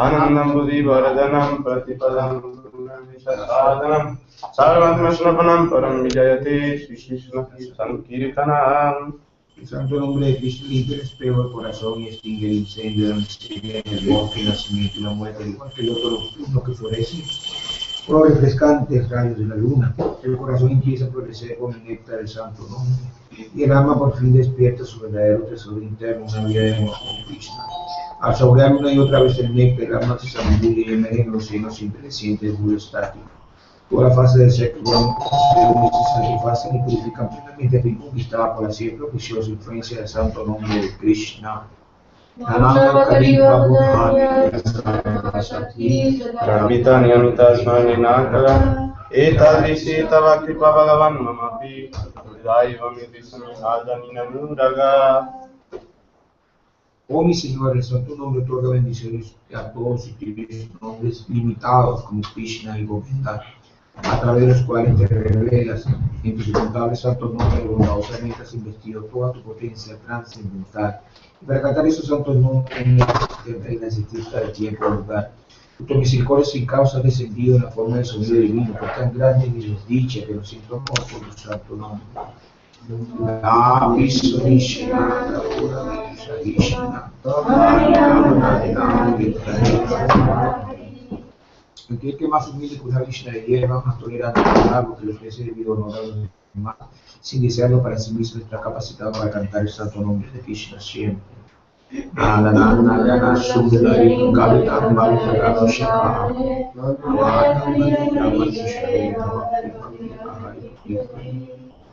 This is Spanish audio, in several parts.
आनंदं बुद्धिवर्धनं प्रतिपदं साधनं सर्वात्मस्वरूपं परं विजयते Shri Krishna Sankirtanam. El santo nombre de Cristo limpia el espejo del corazón y extingue el incendio de la miseria, el bosque, el nacimiento y la muerte, al igual que el otro fruto que florece por los refrescantes rayos de la luna. El corazón empieza a florecer con el néctar del santo nombre y el alma por fin despierta su verdadero tesoro interno, una vida de amor con Krishna. Al saborear una y otra vez el néctar, el alma se zambulle y emerge en los cielos imperecientes del puro estático. Toda la fase del sexo se satisfacen y purifican plenamente a fin conquistada por la siempre oficiosa influencia del santo nombre de Krishna. Ravita Niyamita Smaninaga Etadrisita Bhakti Pavagavan Mamapi Daiva Midismi Ajanina Muraga. Oh mi Señor, el santo nombre otorga bendiciones a todos y tienes nombres limitados como Krishna y Govinda, a través de los cuales te revelas en tus incontables santos nombres bondadosamente has investido toda tu potencia trascendental. Y para cantar esos santos nombres en la existencia del tiempo y lugar, tu misericordia sin causa ha descendido en la forma de sonido divino, por tan grande mi desdicha que nos siento amor por tu santo nombre. La Vishnu aquel que más humilde que una Vishnu de hierba, más tolerante con algo que le ofrece debido honor a los demás, sin desearlo para sí mismo, está capacitado para cantar el santo nombre de Krishna siempre.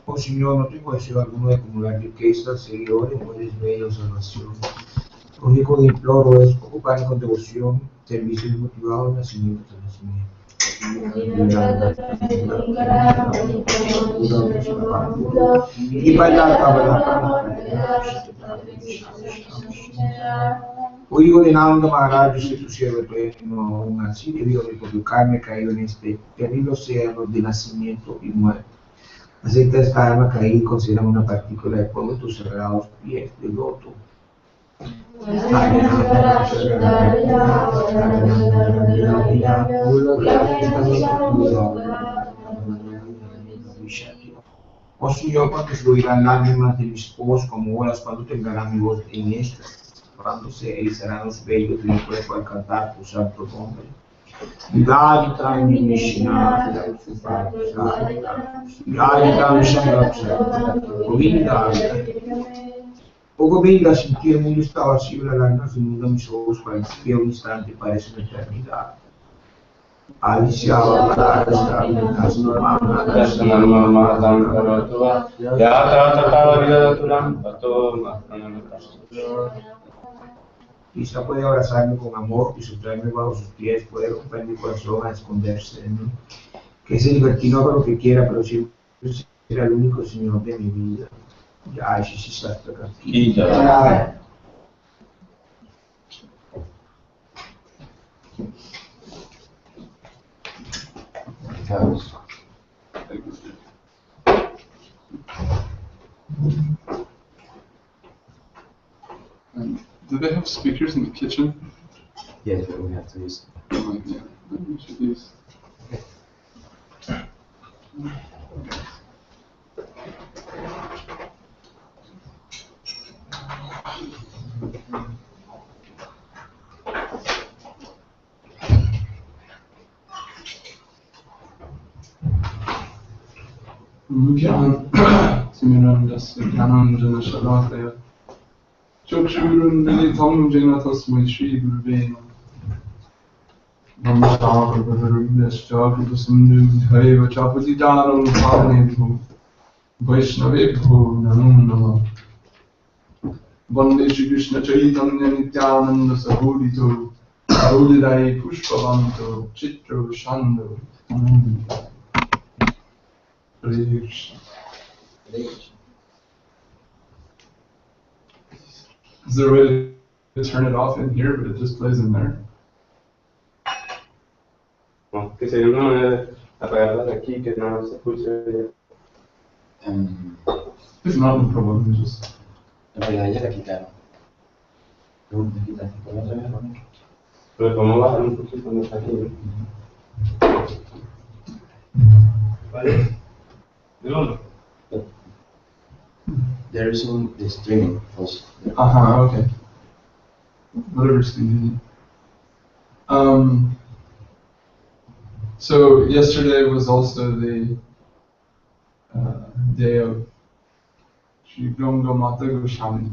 Oh Señor, no tengo deseo alguno de acumular riquezas, seguidores o desvelo o salvación. Lo único que imploro es ocuparme con devoción, servicio desmotivado, nacimiento tras nacimiento. Y oh hijo de Nanda Mahārāj, yo soy tu siervo eterno, aún así debido a mi propio karma he caído en este terrible océano de nacimiento y muerte. Acepta esta alma caída y considera una partícula de polvo de tus sagrados pies de loto. Oh Señor, cuando fluirán lágrimas de mis ojos como olas, cuando temblará mi voz en estas, cuando se erizarán los vellos de mi cuerpo al cantar tu santo nombre. Oh Govinda, sin ti el mundo está vacío, la lágrimas inundan mis ojos, cualquier un instante parece una eternidad. Quizá puede abrazarme con amor y sustraerme bajo sus pies, puede romper mi corazón a esconderse de mí. Que ese libertino haga lo que quiera, pero siempre será el único Señor de mi vida. Ya, sí, está aquí. Do they have speakers in the kitchen? Yes, but we have to use them. Oh, yeah, we should use. Simirandasya Dhyananjana Shalakaya Chokshurundalitam Janatasmai Shri Gurvena Namaskar Sindhu Dhaiva Chapati Dharam Bhavanebhu Vaishnavebhu Namo Namah Vande Shri Krishna Chaitanya Nityananda Sahodito Audidai Pushpavanto Chitro Shando Hare Krishna. Is there a way to turn it off in here, but it just plays in there? No, que sería una manera de apagarlas aquí, que no se escuche. If not, no problem. Just. En realidad ya la quitaron. La quitan. Pero podemos bajar un poquito cuando está aquí. ¿Vale? ¿De uno? There is some streaming also. Okay. Whatever's convenient. So yesterday was also the day of Shri Ganga Mata Goswami.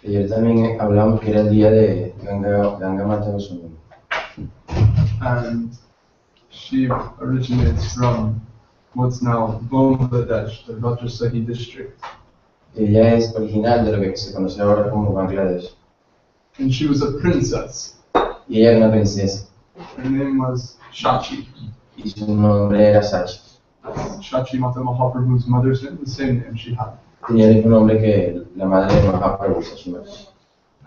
Ayer también hablamos que era el día de Ganga Mata Goswami. And she originates from what's now Bangladesh, the Vajrasahi district. Ella es original de lo que se conoce ahora como Bangladesh. And she was a princess. Y ella era una princesa. Her name was Shachi. Y su nombre era Sachi. Shachi Mata Mahaprabhu's mother's name, the same name she had. Tenía el mismo nombre que la madre de Mahaprabhu, Sachi Mata.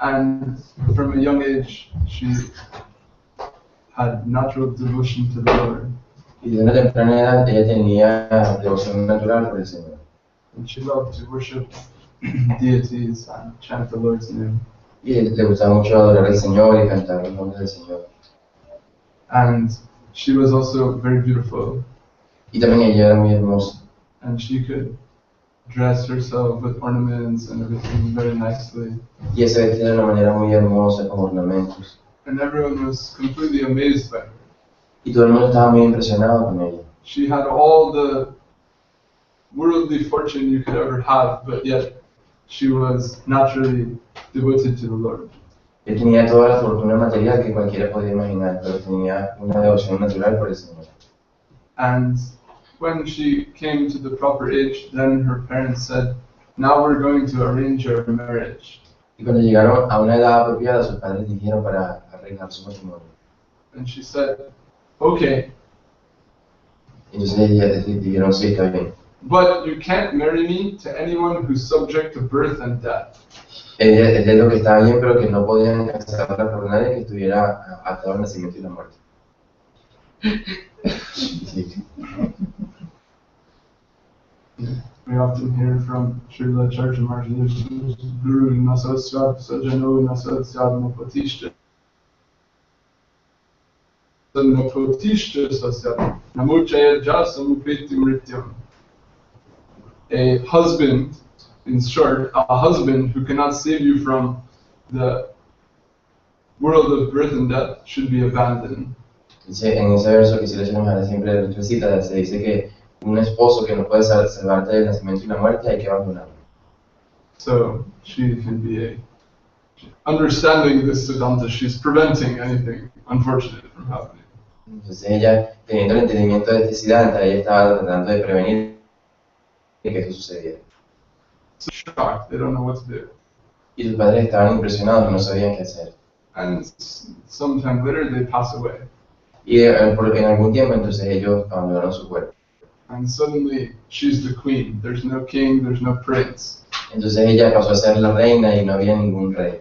And from a young age, she had natural devotion to the Lord. Y de una temprana edad ella tenía devoción natural por el Señor. And she loved to worship deities and chant the Lord's name. Y le gustaba mucho adorar al Señor y cantar los nombres del Señor. And she was also very beautiful. Y también ella era muy hermosa. And she could dress herself with ornaments and everything very nicely. Y ella se vestía de una manera muy hermosa, con ornamentos. And everyone was completely amazed by her. Y todo el mundo estaba muy impresionado con ella. She had all the worldly fortune you could ever have, but yet she was naturally devoted to the Lord. Ella tenía toda la fortuna material que cualquiera podía imaginar, pero tenía una devoción natural por el Señor. And when she came to the proper age, then her parents said, "Now we're going to arrange your marriage." Y cuando llegaron a una edad apropiada, sus padres dijeron para arreglar su matrimonio. And she said, "Okay, Entonces ella dijeron, sí, está bien. but you can't marry me to anyone who's subject to birth and death." Ella dijo que estaba bien, pero que no podían casarla por nadie que estuviera atado al nacimiento y la muerte. Sí. We often hear from Srila Chaitanya Maharaj, Guru Nasasyad Sajano Nasasyad Napatishta Napatishta Sasyad Namuchaya Jasamukriti Mrityam. A husband, in short, a husband who cannot save you from the world of birth and death should be abandoned. En ese verso que Sridhar Maharaj siempre recita, se dice que un esposo que no puede salvarte del nacimiento y la muerte hay que abandonarlo. So she can be understanding this Siddhanta, she's preventing anything unfortunate from happening. Entonces ella, teniendo el entendimiento de este Siddhanta, ella estaba tratando de prevenir que eso sucediera. So shocked, they don't know what to do. Y sus padres estaban impresionados y no sabían qué hacer. And sometime later they pass away. Y en algún tiempo entonces ellos abandonaron su cuerpo. And suddenly she's the queen. There's no king, there's no prince. Entonces ella pasó a ser la reina y no había ningún rey.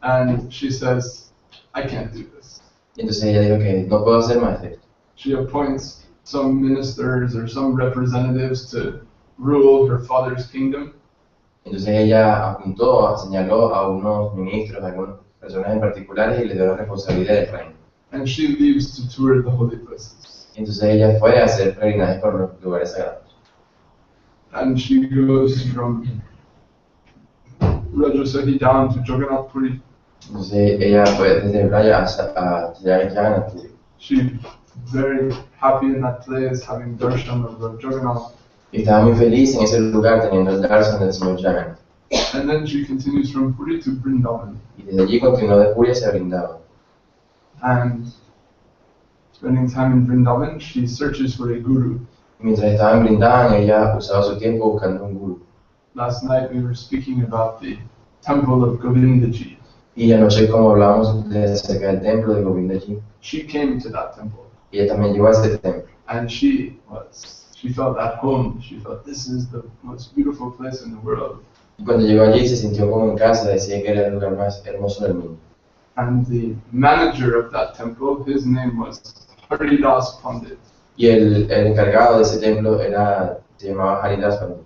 And she says, "I can't do this." Y entonces ella dijo que no puedo hacer más de esto. She appoints some ministers or some representatives to rule her father's kingdom. Entonces ella señaló a unos ministros, a algunas personas en particulares y les dio la responsabilidad del reino. And she leaves to tour the holy places. Entonces ella fue a hacer peregrinajes por los lugares sagrados. And she goes from Rajasaki down to Jagannath Puri. Entonces ella fue desde Braya a Jagannath Puri. She's very happy in that place, having darshan of Lord Jagannath. Y estaba muy feliz en ese lugar teniendo el darshan del Señor Jagannath. And then she continues from Puri to Vrindavan. Y desde allí continuó de Puri hacia Vrindavan. And spending time in Vrindavan, she searches for a guru. Mientras estaba en Vrindavan, ella usaba su tiempo buscando un guru. Last night we were speaking about the temple of Govindaji. Y anoche, como hablábamos acerca del templo de Govinda, She came to that temple. ella también llegó a ese templo. And she felt at home. She felt this is the most beautiful place in the world. Y cuando llegó allí se sintió como en casa, decía que era el lugar más hermoso del mundo. And the manager of that temple, his name was Haridas Pandit. Y el encargado de ese templo se llamaba Haridas Pandit.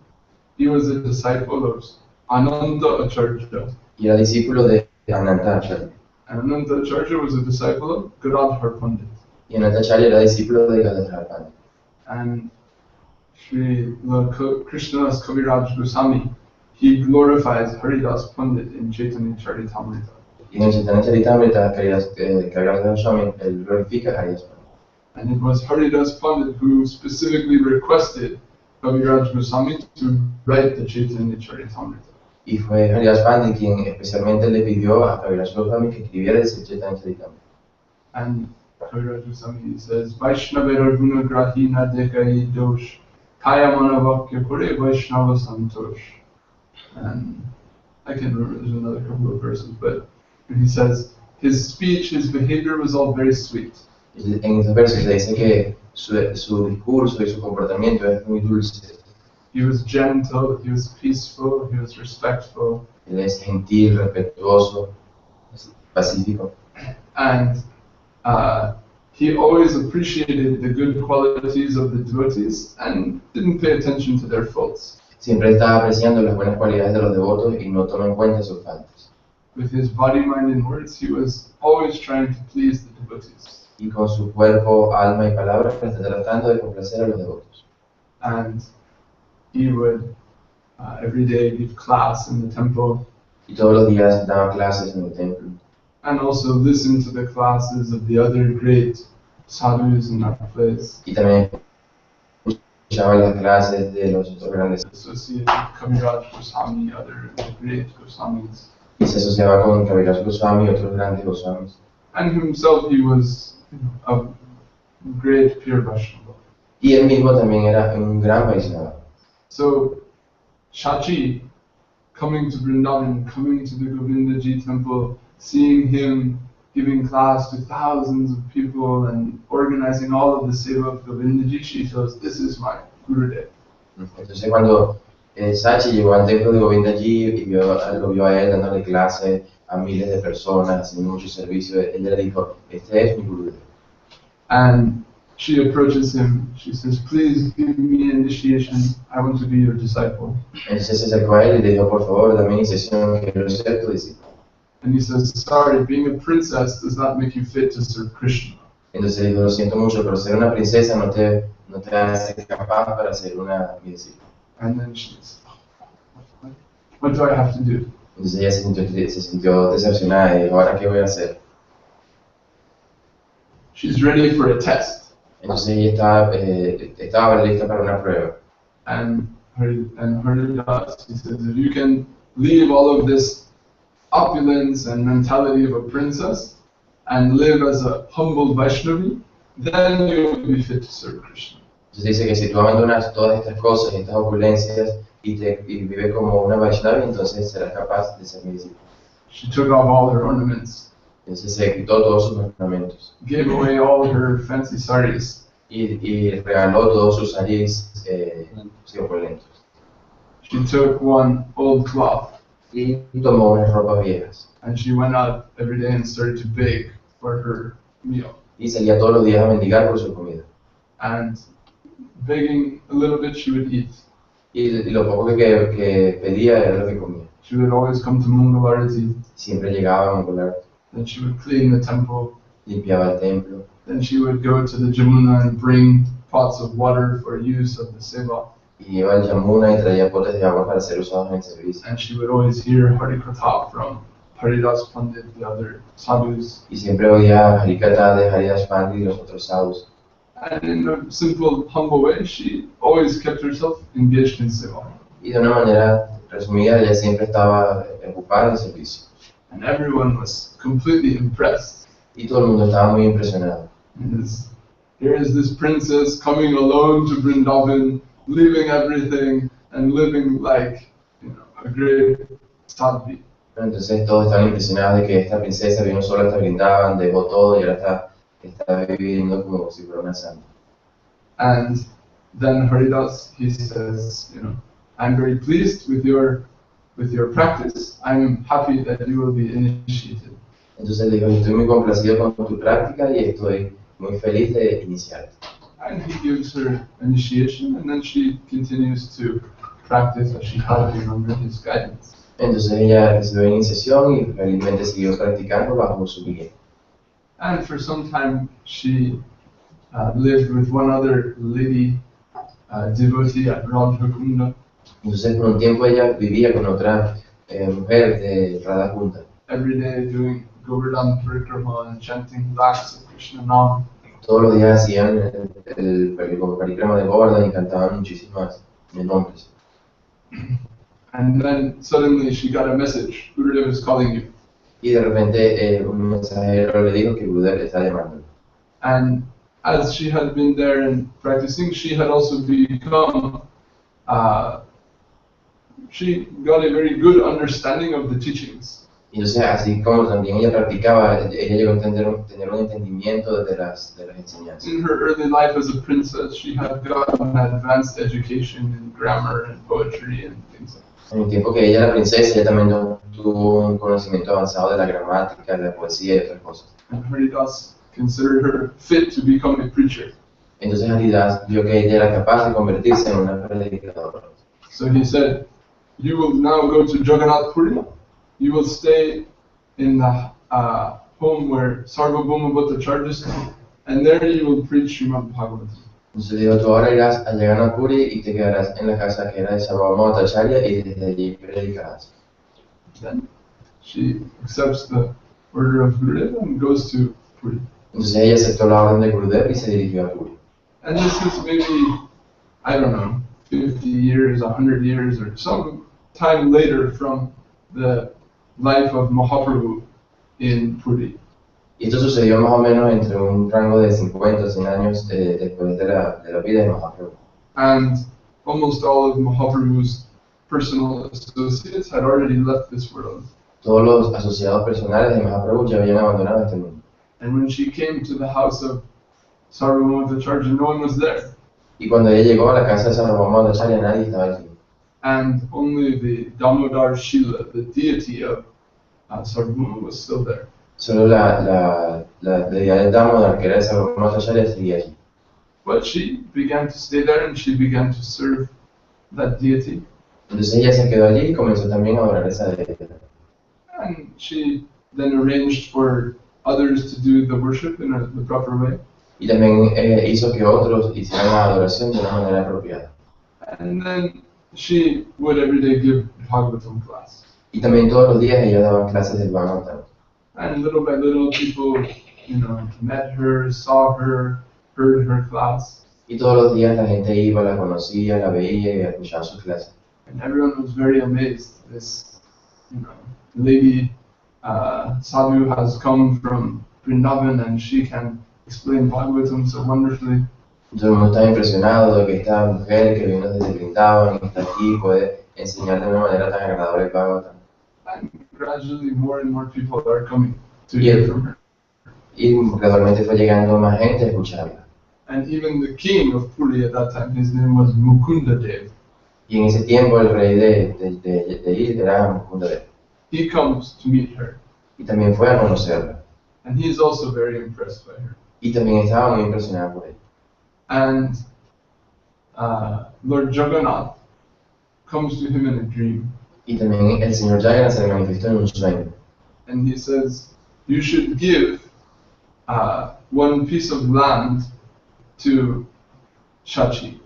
He was a disciple of Ananta Acharya. Y era discípulo de Ananta Acharya. And Ananta Acharya was a disciple of Gadadhar Pandit. Y Ananta Acharya era discípulo de Gadadhar Pandit. And Krishna's Kaviraj Goswami, he glorifies Haridas Pandit in Chaitanya Charitamrita. Y en el Chaitanya Charitamrita, Kaviraj Goswami, él glorifica a Haridas Pandit. And it was Haridas Pandit who specifically requested Kaviraj Goswami to write the Chaitanya Charitamrita. Y fue Haridas Pandit quien especialmente le pidió a Kaviraj Goswami que escribiera el Chaitanya Charitamrita. And Kaviraj Goswami says, Vaishnavera gunagrahi na dekai dosh, kaya manavakya kore Vaishnava santosh. And I can't remember, there's another couple of verses, but he says, his speech, his behavior was all very sweet. En esos versos se dice que su discurso y su comportamiento es muy dulce. He was gentle, he was peaceful, he was respectful. Él es gentil, respetuoso, pacífico. And he always appreciated the good qualities of the devotees and didn't pay attention to their faults. Siempre estaba apreciando las buenas cualidades de los devotos y no toma en cuenta sus faltas. With his body, mind, and words, he was always trying to please the devotees. Y con su cuerpo, alma y palabras está tratando de complacer a los devotos. And he would every day give class in the temple. Y todos los días daba clases en el templo. And also listen to the classes of the other great sadhus in that place. Y también escuchaba las clases de los otros grandes. Associated with Kaviraj Goswami, other great Goswamis. Y se asociaba con Kaviraj Goswami y otros grandes Goswamis. And himself, he was a great pure Vaishnava. Y él mismo también era un gran Vaishnava. So, Shachi, coming to Vrindavan, coming to the Govinda Ji temple, seeing him giving class to thousands of people and organizing all of the Seva of Govinda Ji, she feels, this is my Gurudev. Entonces cuando Sachi llegó al templo de Govindaji y lo vio a él dándole clase a miles de personas, haciendo mucho servicio, él le dijo, este es mi Gurudev. And she approaches him, she says, please give me initiation, I want to be your disciple. Entonces se acercó a él y le dijo, por favor, dame iniciación, quiero ser tu discípulo. And he says, sorry, being a princess does not make you fit to serve Krishna. Entonces dijo, lo siento mucho, pero ser una princesa no te hace capaz para ser mi discípula. And then she's, what do I have to do? Entonces ella se sintió decepcionada y dijo, ¿ahora qué voy a hacer? She's ready for a test. Entonces ella estaba lista para una prueba. And Haridas, he says, if you can leave all of this opulence and mentality of a princess and live as a humble Vaishnavi, then you will be fit to serve Krishna. Entonces dice que si tú abandonas todas estas cosas, estas opulencias y vives como una Vaishnavi, entonces serás capaz de ser mi discípulo. She took off all her ornaments, Entonces se quitó todos sus ornamentos gave away all her fancy saris. y regaló todos sus saris opulentos. She took one old cloth Y tomó unas ropas viejas and she went out every day and started to beg for her meal. y salía todos los días a mendigar por su comida. And begging a little bit, she would eat. Y lo poco que pedía era lo que comía. She would always come to Mangalarati. Siempre llegaba a Mangalar, Then she would clean the temple. limpiaba el templo. Then she would go to the Jamuna and bring pots of water for use of the Seva. Y iba al Yamuna y traía potes de agua para ser usados en el servicio. And she would always hear Harikatha from Haridas Pandit, the other sadhus. Y siempre oía Harikatha de Haridas Pandit y los otros sadhus. And in a simple, humble way, she always kept herself engaged in Seva. Y de una manera resumida, ella siempre estaba ocupada en servicio. And everyone was completely impressed. Y todo el mundo estaba muy impresionado. Here is this princess coming alone to Vrindavan, leaving everything and living like, a great sadhvi. Entonces todos estaban impresionados de que esta princesa vino sola hasta Vrindavan, dejó todo y ahora está viviendo como si fuera una santa. And then Haridas, he says, I'm very pleased with your practice. I'm happy that you will be initiated. Entonces dijo, estoy muy complacido con tu práctica y estoy muy feliz de iniciarte. And he gives her initiation, and then she continues to practice as she had been under his guidance. Entonces ella recibió iniciación y felizmente siguió practicando bajo su guía. And for some time, she lived with one other lady devotee at Radha. Entonces por un tiempo ella vivía con otra mujer de Radha Kunda. Every day doing Govardhan Parikrama and chanting lakhs of Krishna Nam. Todos los días hacían el parikrama de Govardhan y cantaban muchísimas nombres. And then suddenly she got a message, Gurudev is calling you. Y de repente un mensajero le dijo que Gurudev le está llamando. And as she had been there and practicing, she had also become, she got a very good understanding of the teachings. Y entonces, así como también ella practicaba, ella llegó a tener un entendimiento de las enseñanzas. In her early life as a princess, she had gotten an advanced education in grammar and poetry and things like that. En el tiempo que ella era princesa, ella también tuvo un conocimiento avanzado de la gramática, de la poesía y otras cosas. And Haridas considered her fit to become a preacher. Entonces Haridas vio que ella era capaz de convertirse en una predicadora. So he said, you will now go to Jagannath Puri, you will stay in the home where Sarvabhauma Bhattacharya is, and there you will preach Srimad Bhagavatam. Entonces dijo, tú ahora irás a Jagannath Puri y te quedarás en la casa que era de Sarvabhauma Bhattacharya y desde allí predicarás. Then she accepts the order of Gurudev and goes to Puri. Entonces ella aceptó la orden de Gurudev y se dirigió a Puri. And this is maybe, I don't know, 50 years, 100 years, or some time later from the life of Mahaprabhu in Puri. Y esto sucedió más o menos entre un rango de 50 o 100 años después de la vida de Mahaprabhu. And almost all of Mahaprabhu's personal associates had already left this world. Todos los asociados personales de Mahaprabhu ya habían abandonado este mundo. And when she came to the house of Sarvabhauma Bhattacharya, no one was there. Y cuando ella llegó a la casa de Sarvabhauma Bhattacharya, nadie estaba allí. And only the Damodar Shila, the deity of Sarvabhauma, was still there. Solo la deidad del Damodar, que era de Sarvabhauma Bhattacharya, seguía allí. But she began to stay there and she began to serve that deity. Entonces ella se quedó allí y comenzó también a adorar esa deidad. And she then arranged for others to do the worship in the proper way. Y también hizo que otros hicieran la adoración de una manera apropiada. And then she would every day give Bhagavatam class. Y también todos los días ella daba clases del Bhagavatam. And little by little people, met her, saw her, heard her class. Y todos los días la gente iba, la conocía, la veía y escuchaba sus clases. And everyone was very amazed. This, lady Sadhu has come from Vrindavan and she can explain Bhagavatam so wonderfully. Todo el mundo estaba impresionado de que esta mujer que vino desde Vrindavan y está aquí puede enseñar de una manera tan agradable el Bhagavatam. And gradually more and more people are coming to hear from her. Y gradualmente fue llegando más gente a escucharla. And even the king of Puri at that time, his name was Mukunda Dev. Y en ese tiempo el rey de ahí era Mukundadev. He comes to meet her. Y también fue a conocerla. And he is also very impressed by her. Y también estaba muy impresionado por ella. And Lord Jagannath comes to him in a dream. Y también el señor Jagannath se le manifestó en un sueño. And he says, you should give one piece of land to Shachi.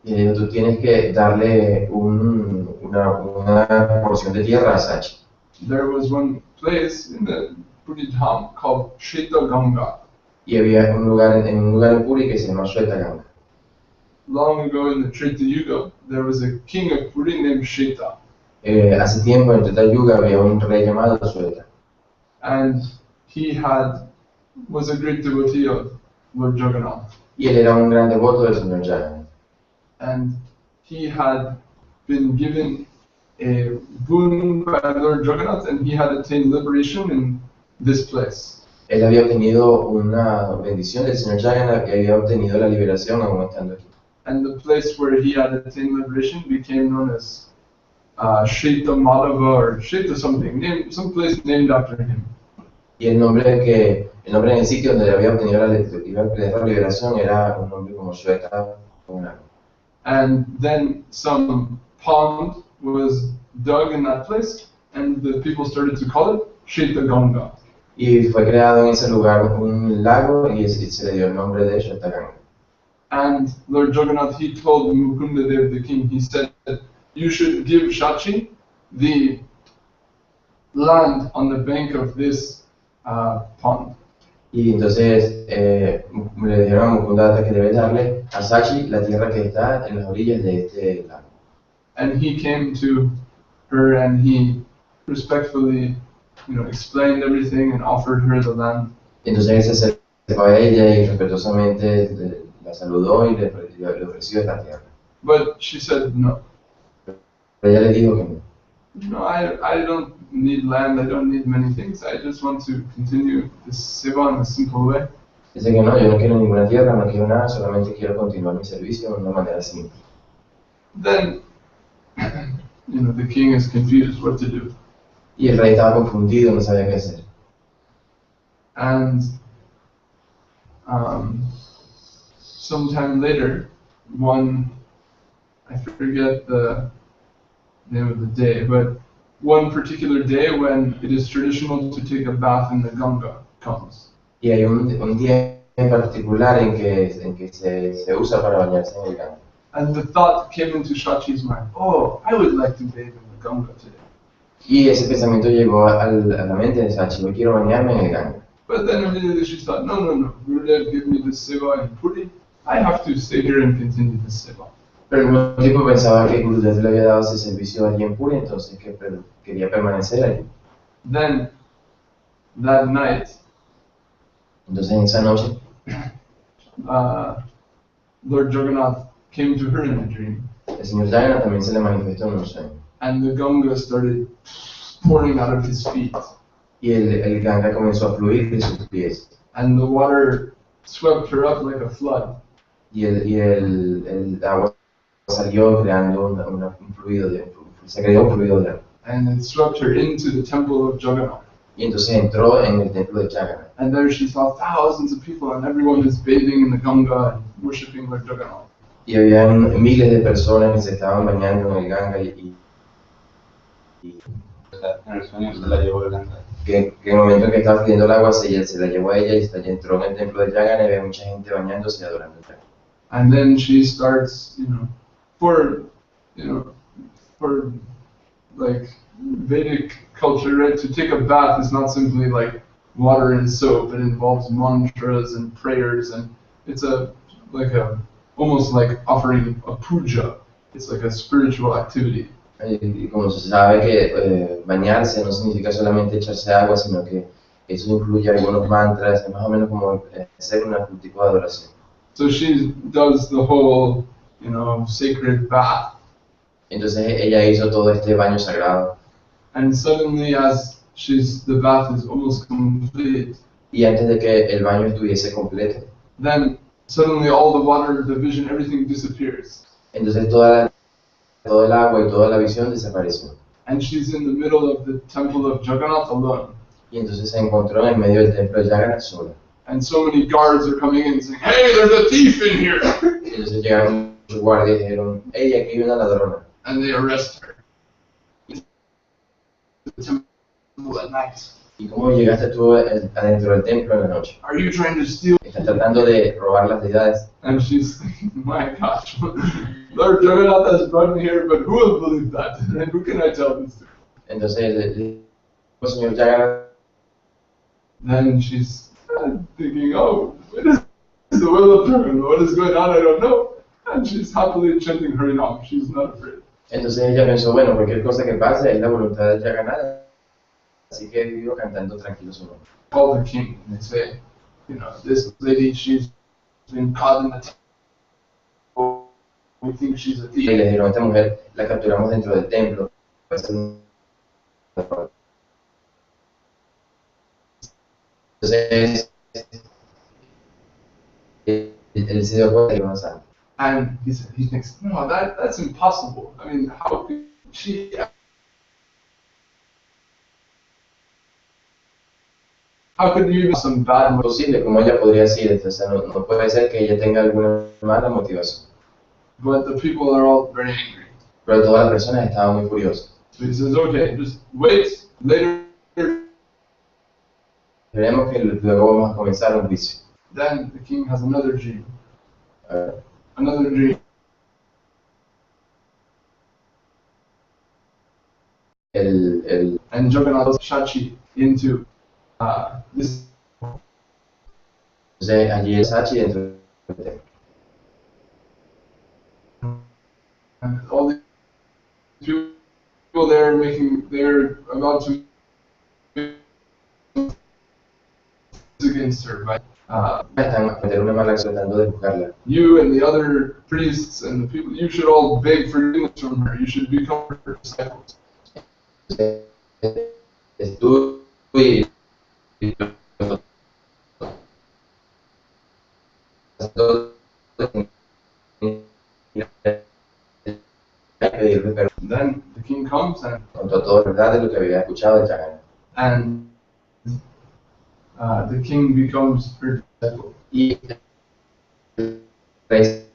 Y le dijo, tú tienes que darle una porción de tierra a Sachi. There was one place in the Puri Dham called Sheta Ganga. Y había un lugar en Puri que se llama Shweta. Long ago in the Treta Yuga, there was a king of Puri named Sheta. Hace tiempo en Treta Yuga había un rey llamado Shweta. And he was a great devotee of Lord Jagannath. Y él era un gran devoto del señor Jagannath. And he had been given a boon by Lord Jagannath and he had attained liberation in this place. Él había obtenido una bendición del señor Jagannath y había obtenido la liberación aún estando aquí. And the place where he had attained liberation became known as Sheta Madhava or Sheta something, some place named after him. Y el nombre en el sitio donde había obtenido la liberación era un nombre como Shweta. And then some pond was dug in that place, and the people started to call it Sheta Ganga. Y fue creado en ese lugar un lago y se le dio el nombre de Shweta Ganga. And Lord Jagannath, he told Mukunda Dev the king, he said, you should give Shachi the land on the bank of this pond. Y entonces le dijeron a Mukunda que debe darle a Sachi la tierra que está en las orillas de este lago. And he came to her and he respectfully, explained everything and offered her the land. Entonces él se acercó a ella y respetuosamente la saludó y le ofreció esta tierra. But she said no. Pero ella le dijo que no. I don't need land, I don't need many things, I just want to continue this seva in a simple way. Dice que no, yo no quiero ninguna tierra, no quiero nada, solamente quiero continuar mi servicio de una manera simple. Then, the king is confused what to do. Y el rey estaba confundido, no sabía qué hacer. And sometime later, I forget the name of the day, but one particular day when it is traditional to take a bath in the Ganga comes. Y hay un día en particular en que se usa para bañarse en el Ganga. And the thought came into Shachi's mind, oh, I would like to bathe in the Ganga today. Y ese pensamiento llegó a la mente de Sachi, yo quiero bañarme en el Ganga. But then immediately she thought, no, Gurudev gave me this seva in Puri, I have to stay here and continue this seva. Pero al mismo tiempo pensaba que Gurudev le había dado ese servicio allí en Puri, entonces que quería permanecer allí. Then, that night, Entonces en esa noche, Lord Jagannath came to her in a dream, el señor Jagannath también se le manifestó en un sueño. and the Ganga started pouring out of his feet, Y el Ganga comenzó a fluir de sus pies. and the water swept her up like a flood. Y el agua salió creando un fluido se creó un fluido de agua. And it swept her into the temple of Jagannath. Y entonces entró en el templo de Jagannath. And there she saw thousands of people, and everyone is bathing in the Ganga and worshipping Lord Jagannath. Y habían miles de personas que se estaban bañando en el Ganga y En el sueño se la llevó el Ganga. que en el momento en que estaba fluyendo el agua se la llevó a ella y entró en el templo de Jagannath y había mucha gente bañándose y adorando a Jagannath. And then she starts, for like Vedic culture, right? To take a bath is not simply like water and soap. It involves mantras and prayers, and it's almost like offering a puja. It's like a spiritual activity. Y como se sabe que bañarse no significa solamente echarse agua, sino que eso incluye algunos mantras, es más o menos como hacer un tipo de adoración. So she does the whole, sacred bath. Entonces ella hizo todo este baño sagrado. And suddenly, as the bath is almost complete, Y antes de que el baño estuviese completo, then suddenly all the water, the vision, everything disappears. entonces todo el agua y toda la visión desapareció. And she's in the middle of the temple of Jagannath alone. Y entonces se encontró en el medio del templo de Jagannath sola. And so many guards are coming in saying, hey, there's a thief in here! Y entonces llegaron los guardias y dijeron, hey, aquí hay una ladrona. And they arrest her. The temple at night. ¿Y cómo llegaste tú adentro del templo en la noche? Are you trying to steal? Estás tratando de robar las deidades. And she's thinking, my gosh, Lord Jagannath has brought me here, but who will believe that? And who can I tell this to? Entonces el señor Jagannath, Then she's thinking, oh, what is the will of Jagannath? What is going on? I don't know. And she's happily chanting Harinam. She's not afraid. entonces ella pensó, bueno, cualquier cosa que pase es la voluntad de Jagannath, así que vivió cantando tranquilo su nombre. Call the king and they say, this lady, she's been caught in the temple. We think she's a Y thief. le dijeron, esta mujer la capturamos dentro del templo. Entonces él se dio cuenta que iba a pasar. And he thinks, no, that's impossible. I mean, how could she? How could you have some bad motivation? Posible, como ella podría decir esto, o sea, no puede ser que ella tenga alguna mala motivación. But the people are all very angry. Pero todas las personas estaban muy furiosas. So he says, okay, just wait. Later, Veremos que luego vamos a comenzar un juicio. then the king has another dream. A ver, Another dream. And Jagannath Shachi into this. entonces allí el Sachi dentro del templo. And all the people there they're about to against her, right? Están a meter una mala acción tratando de buscarla. You and the other priests and the people, you should all beg forgiveness from her. You should become her disciples. Entonces, Estuve y Then the king comes contó todo verdad de lo que había escuchado de Jagana. and the king becomes her disciple. Y el rey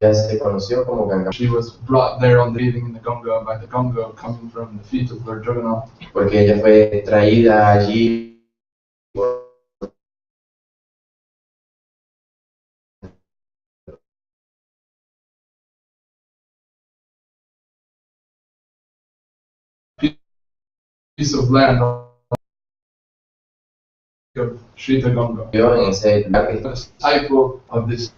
ya se conoció como Ganga, She was brought there on the bathing in the Ganga by the Ganga coming from the feet of Lord Jagannath. porque ella fue traída allí por Piece of land of Sridhar Ganga. Dios en ese lugar que A disciple of this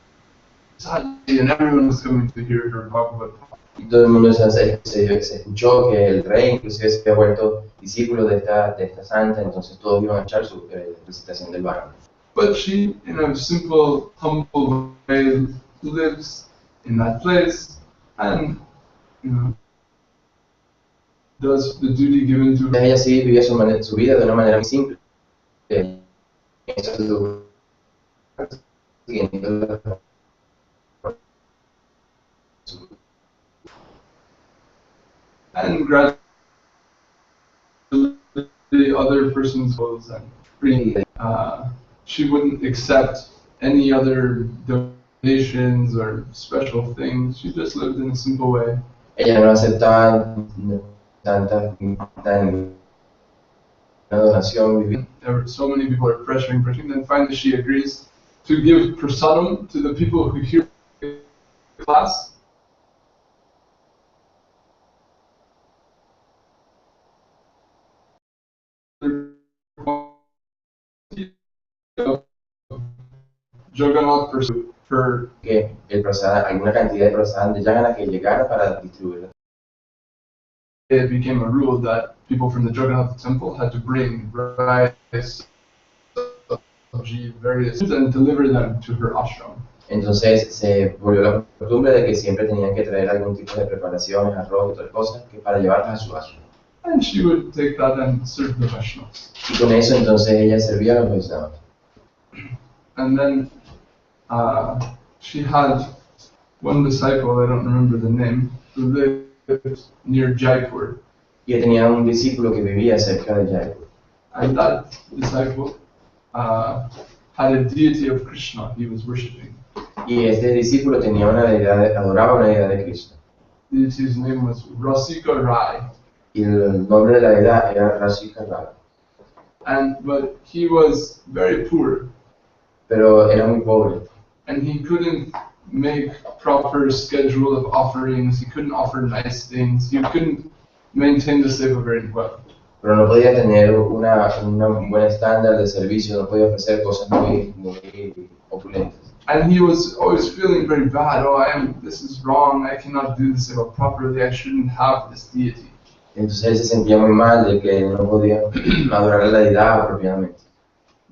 society, and everyone was coming to hear her Bhagavad. y todo el mundo se escuchó que el rey inclusive se había vuelto discípulo de esta santa, entonces todos iban a echar su recitación del Bhagavad. But she, in a simple, humble way, lives in that place and, does the duty given to her. Ella sí vivía su vida de una manera muy simple. And gradually, the other person's goals and free. She wouldn't accept any other donations or special things. She just lived in a simple way. Ella no aceptaba tanta donación. There were so many people are pressuring. Then finally she agrees to give prasadam to the people who hear the class. Jagannath pursued for Que el prasadam, alguna cantidad de prasadam de Jagana que llegara para distribuirla. it became a rule that people from the Jagannath temple had to bring rice, various and deliver them to her ashram. Entonces se volvió la costumbre de que siempre tenían que traer algún tipo de preparaciones, arroz y otras cosas que para llevarlas a su ashram. And she would take that and serve the Vaishnavas. Y con eso entonces ella servía a los Vaishnavas. And then she had one disciple, I don't remember the name, who lived near Jaipur. Y tenía un discípulo que vivía cerca de Jaipur. And that disciple had a deity of Krishna he was worshipping. Y este discípulo tenía una deidad, adoraba una deidad de Krishna. The deity's name was Rasika Rai. Y el nombre de la deidad era Rasika Rai. But he was very poor. Pero era muy pobre. And he couldn't make proper schedule of offerings. He couldn't offer nice things. He couldn't maintain the seva very well. Pero no podía tener un buen estándar de servicio, no podía ofrecer cosas muy opulentas. And he was always feeling very bad. Oh, this is wrong. I cannot do the seva properly. I shouldn't have this deity. Entonces él se sentía muy mal de que no podía adorar a la deidad apropiadamente.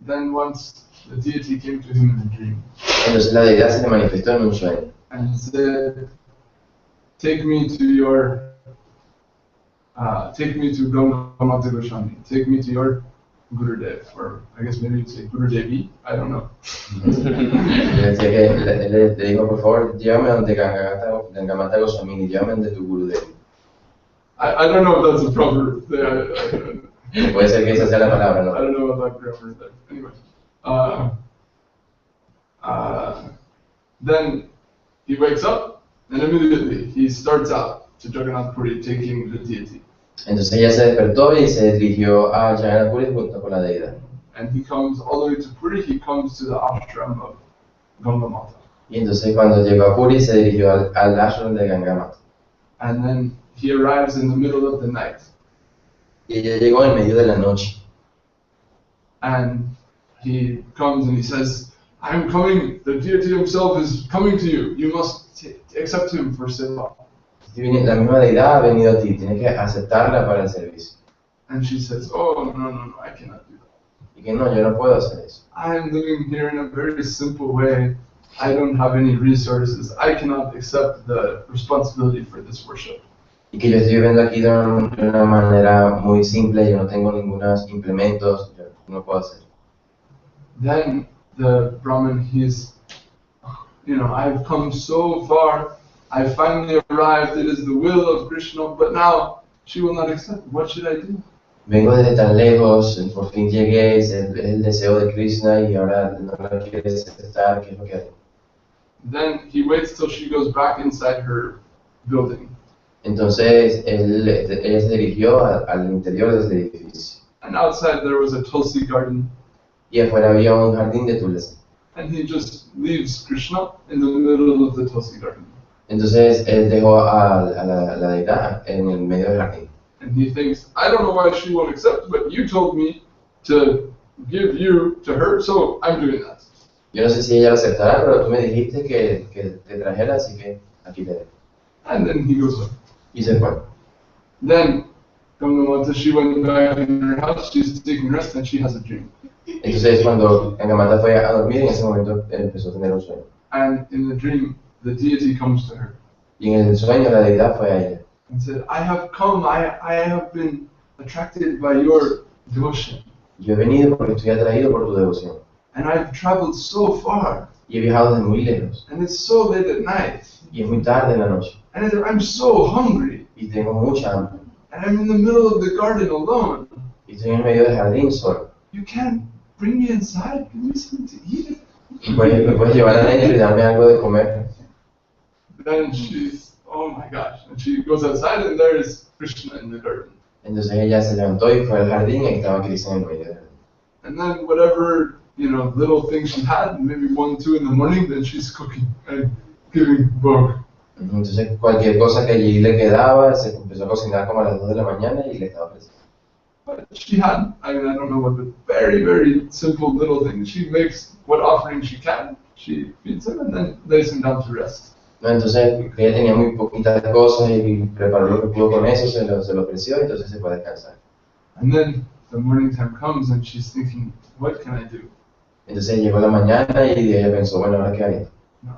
Then once the deity came to him in a dream. Entonces la deidad se le manifestó en un sueño. And said, take me to your, take me to Ganga Goswami. Take me to your Gurudev, or I guess maybe you'd say Gurudevi. I don't know. Le dijo, por favor, llévame donde Gangamata Goswami, llévame donde tu Gurudev. I don't know if that's a proper thing. Puede ser que esa sea la palabra, ¿no? I don't know what that grammar is there. Anyway. Then he wakes up and immediately he starts out to Jagannath Puri taking the deity. Entonces ella se despertó y se dirigió a Jagannath Puri junto con la deidad. And he comes all the way to Puri. He comes to the ashram of Ganga Mata. Y entonces cuando llegó a Puri se dirigió al ashram de Gangamata. And then he arrives in the middle of the night. Y ella llegó en medio de la noche. And he comes and he says, I'm coming, the deity himself is coming to you. You must accept him for Seva. La misma deidad ha venido a ti, tienes que aceptarla para el servicio. And she says, oh, no, I cannot do that. Y que no, yo no puedo hacer eso. I'm living here in a very simple way. I don't have any resources. I cannot accept the responsibility for this worship. Y que yo estoy viviendo aquí de una manera muy simple, yo no tengo ningunos implementos, yo no puedo hacer. Then the Brahmin, he's, I've come so far. I finally arrived. It is the will of Krishna, but now she will not accept. What should I do? Vengo desde tan lejos, por fin llegué, es el deseo de Krishna y ahora no lo quiere aceptar, ¿qué es lo que hago? Then he waits till she goes back inside her building. Entonces ella se dirigió al interior del edificio. And outside there was a Tulsi garden. Y afuera había un jardín de tulsi. And he just leaves Krishna in the middle of the Tulsi garden. Entonces él dejó a la deidad en el medio del jardín. And he thinks, I don't know why she won't accept, but you told me to give you to her, so I'm doing that. Yo no sé si ella lo aceptará, pero tú me dijiste que te trajera, así que aquí te dejo. And then he goes away. Y se fue. Then, Gangamata, she went back in her house, she's taking rest, and she has a dream. Entonces cuando Gangamata fue a dormir, en ese momento empezó a tener un sueño. And in the dream, the deity comes to her. Y en el sueño la deidad fue a ella. And said, I have come, I have been attracted by your devotion. Yo he venido porque estoy atraído por tu devoción. And I've traveled so far. Y he viajado desde muy lejos. And it's so late at night. Y es muy tarde en la noche. And I'm so hungry. Y tengo mucha hambre. And I'm in the middle of the garden alone. Y estoy en el medio del jardín solo. You can't bring me inside? Give me something to eat? Y me puedes llevar adentro y darme algo de comer. Then she's, oh my gosh. And she goes outside and there is Krishna in the garden. Entonces ella se levantó y fue al jardín y estaba Krishna en el medio del jardín. And then whatever, little things she had, maybe 1, 2 in the morning, then she's cooking and giving bhog. Entonces cualquier cosa que allí le quedaba, se empezó a cocinar como a las 2 de la mañana y le estaba ofreciendo. But she had, I don't know what, but very, very simple little things. She makes what offering she can. She feeds him and then lays him down to rest. No, entonces ella tenía muy poquitas cosas y preparó lo que pudo con eso, se lo ofreció y entonces se fue a descansar. And then the morning time comes and she's thinking, what can I do? Entonces llegó la mañana y ella pensó, bueno, ¿ahora qué hago?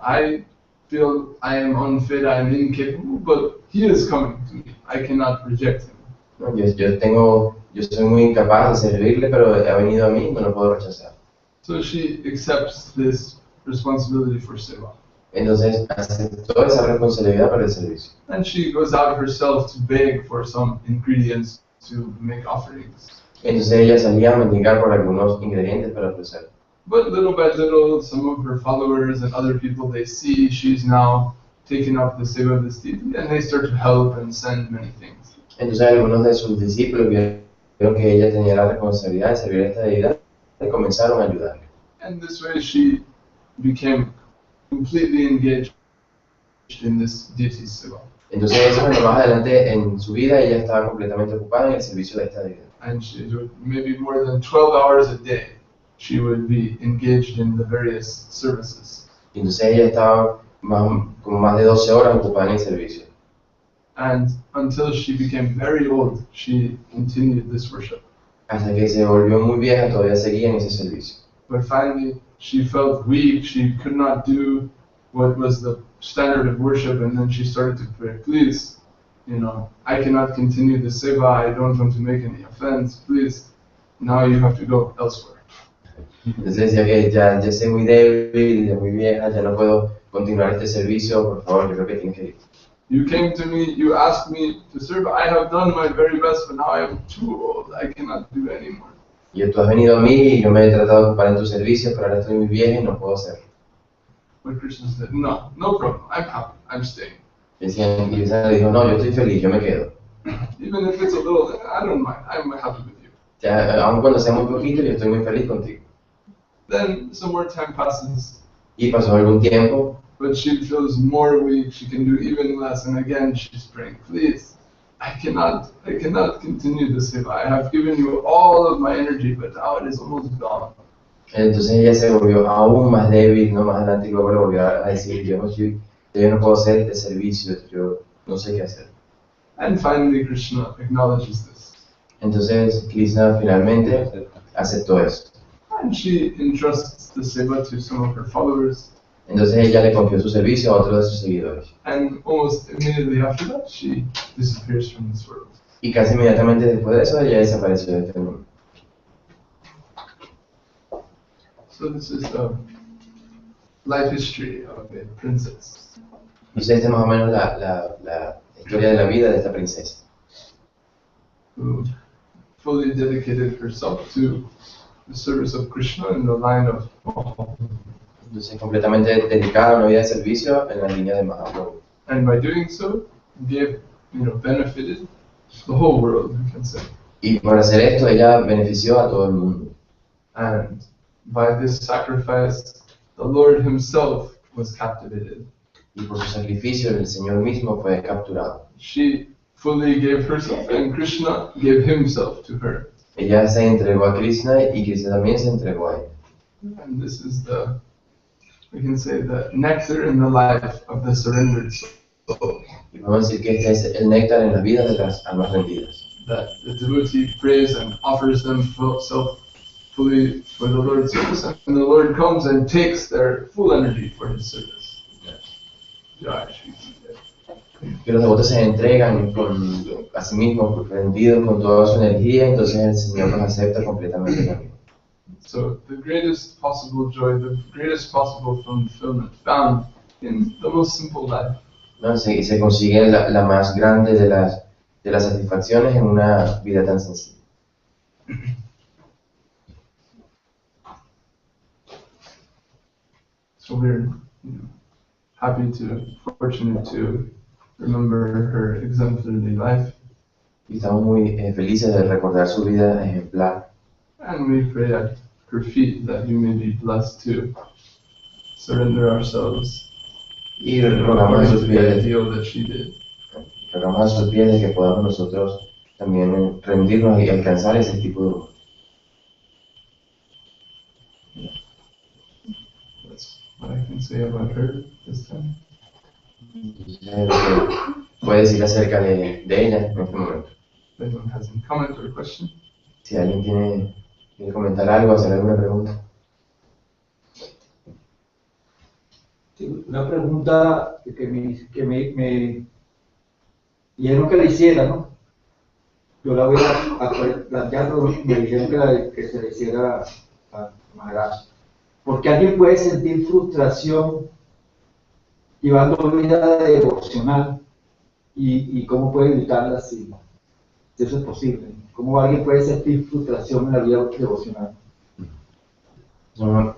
I feel I am unfit, I am incapable, but he is coming to me. I cannot reject him. No, yo soy muy incapaz de servirle, pero ha venido a mí y no lo puedo rechazar. So she accepts this responsibility for Seva. Entonces aceptó esa responsabilidad para el servicio. And she goes out herself to beg for some ingredients to make offerings. Entonces ella salía a mendigar por algunos ingredientes para ofrecer. But little by little, some of her followers and other people, they see she's now taken up the Seva of this deity, and they start to help and send many things. Entonces algunos de sus discípulos vieron que ella tenía la responsabilidad de servir a esta deidad y comenzaron a ayudarle. And this way she became completely engaged in this deity's Seva. Entonces, bueno, más adelante en su vida ella estaba completamente ocupada en el servicio de esta deidad. And she would, maybe more than 12 hours a day, she would be engaged in the various services. Y entonces ella estaba como más de 12 horas ocupada en el servicio. And until she became very old, she continued this worship. Hasta que se volvió muy vieja, todavía seguía en ese servicio. But finally, she felt weak, she could not do what was the standard of worship, and then she started to pray, please, I cannot continue the Seva, I don't want to make any offense, please, now you have to go elsewhere. Entonces decía que ya soy muy débil, ya muy vieja, ya no puedo continuar este servicio, por favor, yo creo que tienes que ir. You came to me, you asked me to serve, I have done my very best, but now I am too old, I cannot do anymore. Y tú has venido a mí y yo me he tratado de ocupar en tu servicio, pero ahora estoy muy vieja y no puedo hacerlo. But Krishna said, no problem, I'm happy, I'm staying. Y Krishna le dijo, no, yo estoy feliz, yo me quedo. Even if it's a little, I don't mind, I'm happy with you. Ya, aun cuando sea muy poquito, yo estoy muy feliz contigo. Then some more time passes, Y pasó algún tiempo, but she feels more weak, she can do even less, and again she's praying, please, I cannot continue this Seva. I have given you all of my energy, but now it is almost gone. entonces ella se volvió aún más débil, no más adelante, y luego le volvió a decir, yo no puedo hacer este servicio, yo no sé qué hacer. And finally Krishna acknowledges this. Entonces Krishna finalmente aceptó eso. And she entrusts the seva to some of her followers. Entonces ella le confió su servicio a otro de sus seguidores. And almost immediately after that, she disappears from this world. Y casi inmediatamente después de eso ella desapareció de este mundo. So this is the life history of a princess. Entonces esta es más o menos la historia de la vida de esta princesa, Who fully dedicated herself to the service of Krishna in the line of Maha. entonces completamente dedicada a una vida de servicio en la línea de Mahārāj. And by doing so, benefited the whole world, we can say. Y por hacer esto ella benefició a todo el mundo. And by this sacrifice, the Lord himself was captivated. Y por su sacrificio el Señor mismo fue capturado. She fully gave herself, and Krishna gave himself to her. Ella se entregó a Krishna y Krishna también se entregó a ella. And this is we can say, the nectar in the life of the surrendered soul. Y podemos decir que este es el néctar en la vida de las almas rendidas. That the devotee prays and offers themselves fully for the Lord's service, and the Lord comes and takes their full energy for his service. Jai Shri Krishna. Que los devotos se entregan a sí mismos, rendidos con toda su energía, entonces el Señor los acepta completamente también. So the greatest possible joy, the greatest possible fulfillment found in the most simple life. ¿No? Se consigue la más grande de las satisfacciones en una vida tan sencilla. So we're fortunate to remember her exemplary life. Y estamos muy felices de recordar su vida ejemplar. And we pray at her feet that you may be blessed to surrender ourselves Y rogamos a sus to the pies, ideal that she did. rogamos a sus pies de que podamos nosotros también rendirnos y alcanzar ese tipo de logro. That's what I can say about her this time. Entonces, lo que puede decir acerca de ella en este momento. If anyone has any comment or question. Si alguien quiere comentar algo, hacer alguna pregunta. Sí, una pregunta que me dijeron que le hiciera, ¿no? Yo la voy a plantear, pero me dijeron que se le hiciera a Mahārāj. Porque alguien puede sentir frustración llevando vida devocional y cómo puede evitarla si eso es posible. ¿Cómo alguien puede sentir frustración en la vida devocional? Someone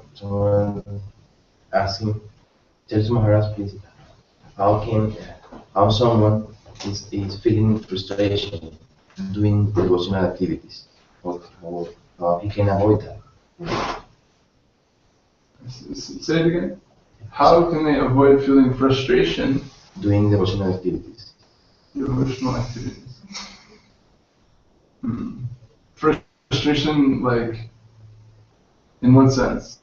asking, tell Mahārāj, please, how someone is feeling frustration doing devotional activities, or how he can avoid that. Say it again. How can they avoid feeling frustration Doing devotional activities. devotional activities? Frustration, like, in what sense?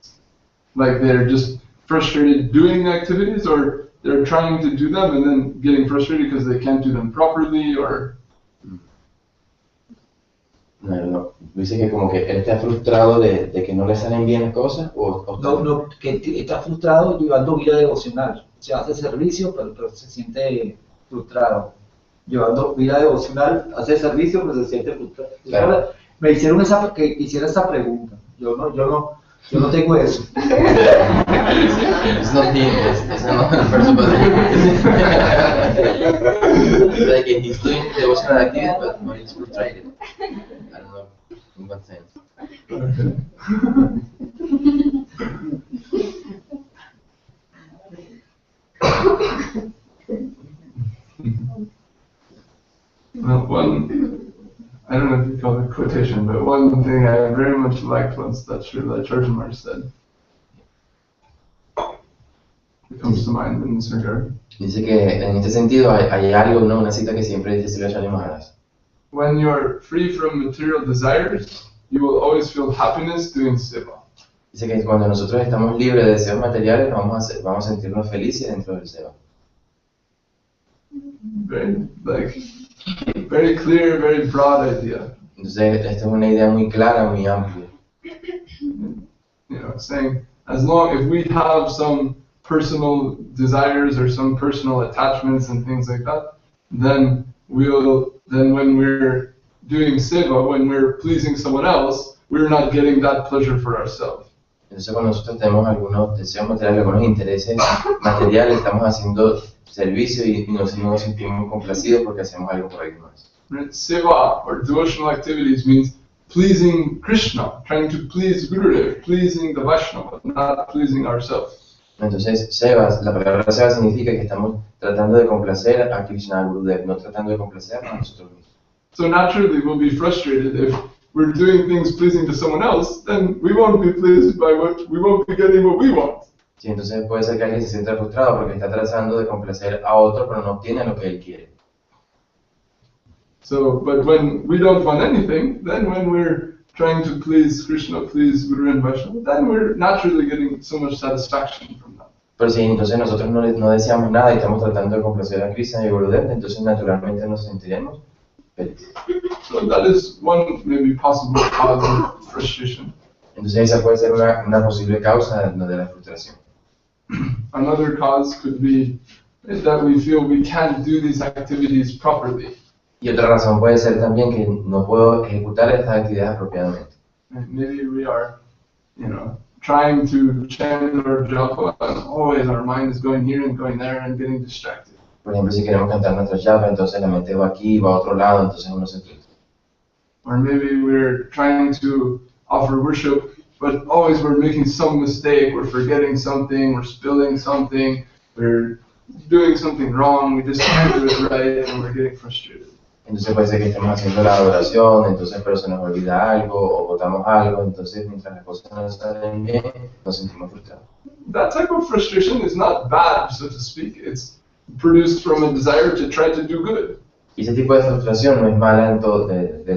Like they're just frustrated doing the activities, or they're trying to do them and then getting frustrated because they can't do them properly, or... No. Dice que como que él está frustrado de que no le salen bien las cosas, o No, que está frustrado llevando vida devocional. Se hace servicio, pero se siente frustrado. Llevando vida devocional, hace servicio, pero se siente frustrado. Claro. Me hicieron que hiciera esa pregunta. Yo no tengo eso. It's not him, it's another person, but it's like he's doing devotional activities, but he's frustrated. I don't know in what sense. Well, I don't know if you call it quotation, but one thing I very much liked once that Srila Chaitanya said. It comes to mind in this regard. Dice que en este sentido hay algo, ¿no? Una cita que siempre dice Sridhar Mahārāj. When you're free from material desires, you will always feel happiness doing Seva. Dice que cuando nosotros estamos libres de deseos materiales, vamos a sentirnos felices dentro del Seva. very clear, very broad idea. Entonces, esta es una idea muy clara, muy amplia. You know, saying as long if we have some personal desires or some personal attachments and things like that, then when we're doing seva, when we're pleasing someone else, we're not getting that pleasure for ourselves. Entonces, cuando nosotros tenemos algunos deseos materiales, algunos intereses materiales, estamos haciendo servicio y nos sentimos complacidos porque hacemos algo por alguien más. Right? Seva or devotional activities means pleasing Krishna, trying to please Gurudev, pleasing the Vaishnava, not pleasing ourselves. Entonces, Seva, la palabra Seva significa que estamos tratando de complacer a Krishna, a Gurudev, no tratando de complacer a nosotros mismos. So naturally, we'll be frustrated if we're doing things pleasing to someone else, then we won't be pleased by we won't be getting what we want. Sí, entonces puede ser que alguien se sienta frustrado porque está tratando de complacer a otro, pero no obtiene lo que él quiere. So, but when we don't want anything, then when we're trying to please Krishna, please Guru and Vaishnava, then we're naturally getting so much satisfaction from that. Pero si entonces nosotros no deseamos nada y estamos tratando de complacer a Krishna y a Gurudev, entonces naturalmente nos sentiremos felices. So that is one maybe possible cause of frustration. Entonces esa puede ser una posible causa de la frustración. Another cause could be that we feel we can't do these activities properly. Y otra razón puede ser también que no puedo ejecutar estas actividades apropiadamente. Maybe we are, trying to chant or japa, and always our mind is going here and going there and getting distracted. Por ejemplo, si queremos cantar nuestra japa, entonces la mente va aquí, va a otro lado, entonces uno se frustra. Or maybe we're trying to offer worship, but always we're making some mistake, we're forgetting something, we're spilling something, we're doing something wrong, we just can't do it right, and we're getting frustrated. Entonces puede ser que estemos haciendo la adoración, entonces pero se nos olvida algo o botamos algo, entonces mientras las cosas no salen bien, nos sentimos frustrados. That type of frustration is not bad, so to speak. It's produced from a desire to try to do good. Y ese tipo de frustración no es mala del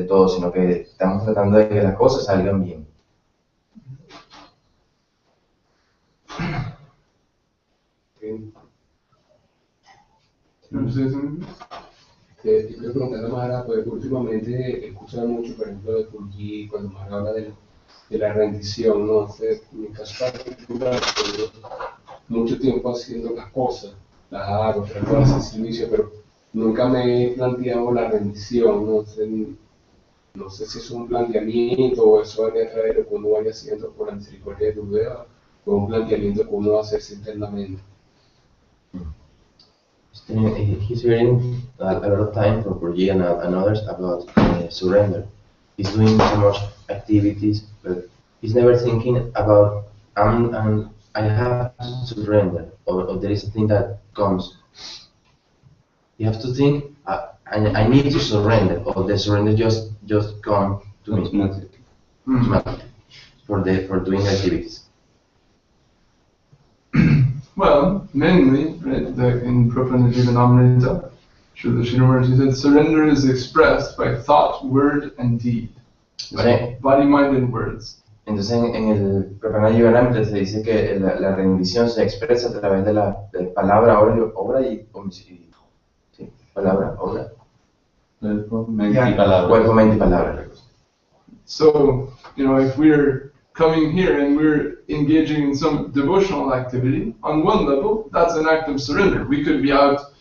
todo, sino que estamos tratando de que las cosas salgan bien. Yo quiero preguntarle a Mahārāj, porque últimamente he escuchado mucho, por ejemplo, de Tyāgī, cuando Mahārāj habla de la rendición, ¿no? En mi caso particular, mucho tiempo haciendo las cosas, las hago, trato de hacer servicio, pero nunca me he planteado la rendición, no sé si es un planteamiento o eso vaya a traer lo que uno vaya haciendo por la misericordia de Gurudev, o un planteamiento que uno va a hacerse internamente. He's hearing a lot of time from Purji and others about surrender. He's doing so much activities, but he's never thinking about I have to surrender, or there is a thing that comes. You have to think, I need to surrender, or the surrender just come to me for doing activities. Well, mainly, right, in Prabhupada Jivanamrita, Srila Sridhar said, surrender is expressed by thought, word, and deed. By body, mind, and words. Entonces en el Prabhupada Jivanamrita se dice que la rendición se expresa a través de la palabra, obra y homicidio. ¿Sí? Palabra, obra. Cuerpo, mente y palabra. Cuerpo, mente y palabra. So, if we're coming here and we're engaging in some devotional activity, on one level, that's an act of surrender. We could be out,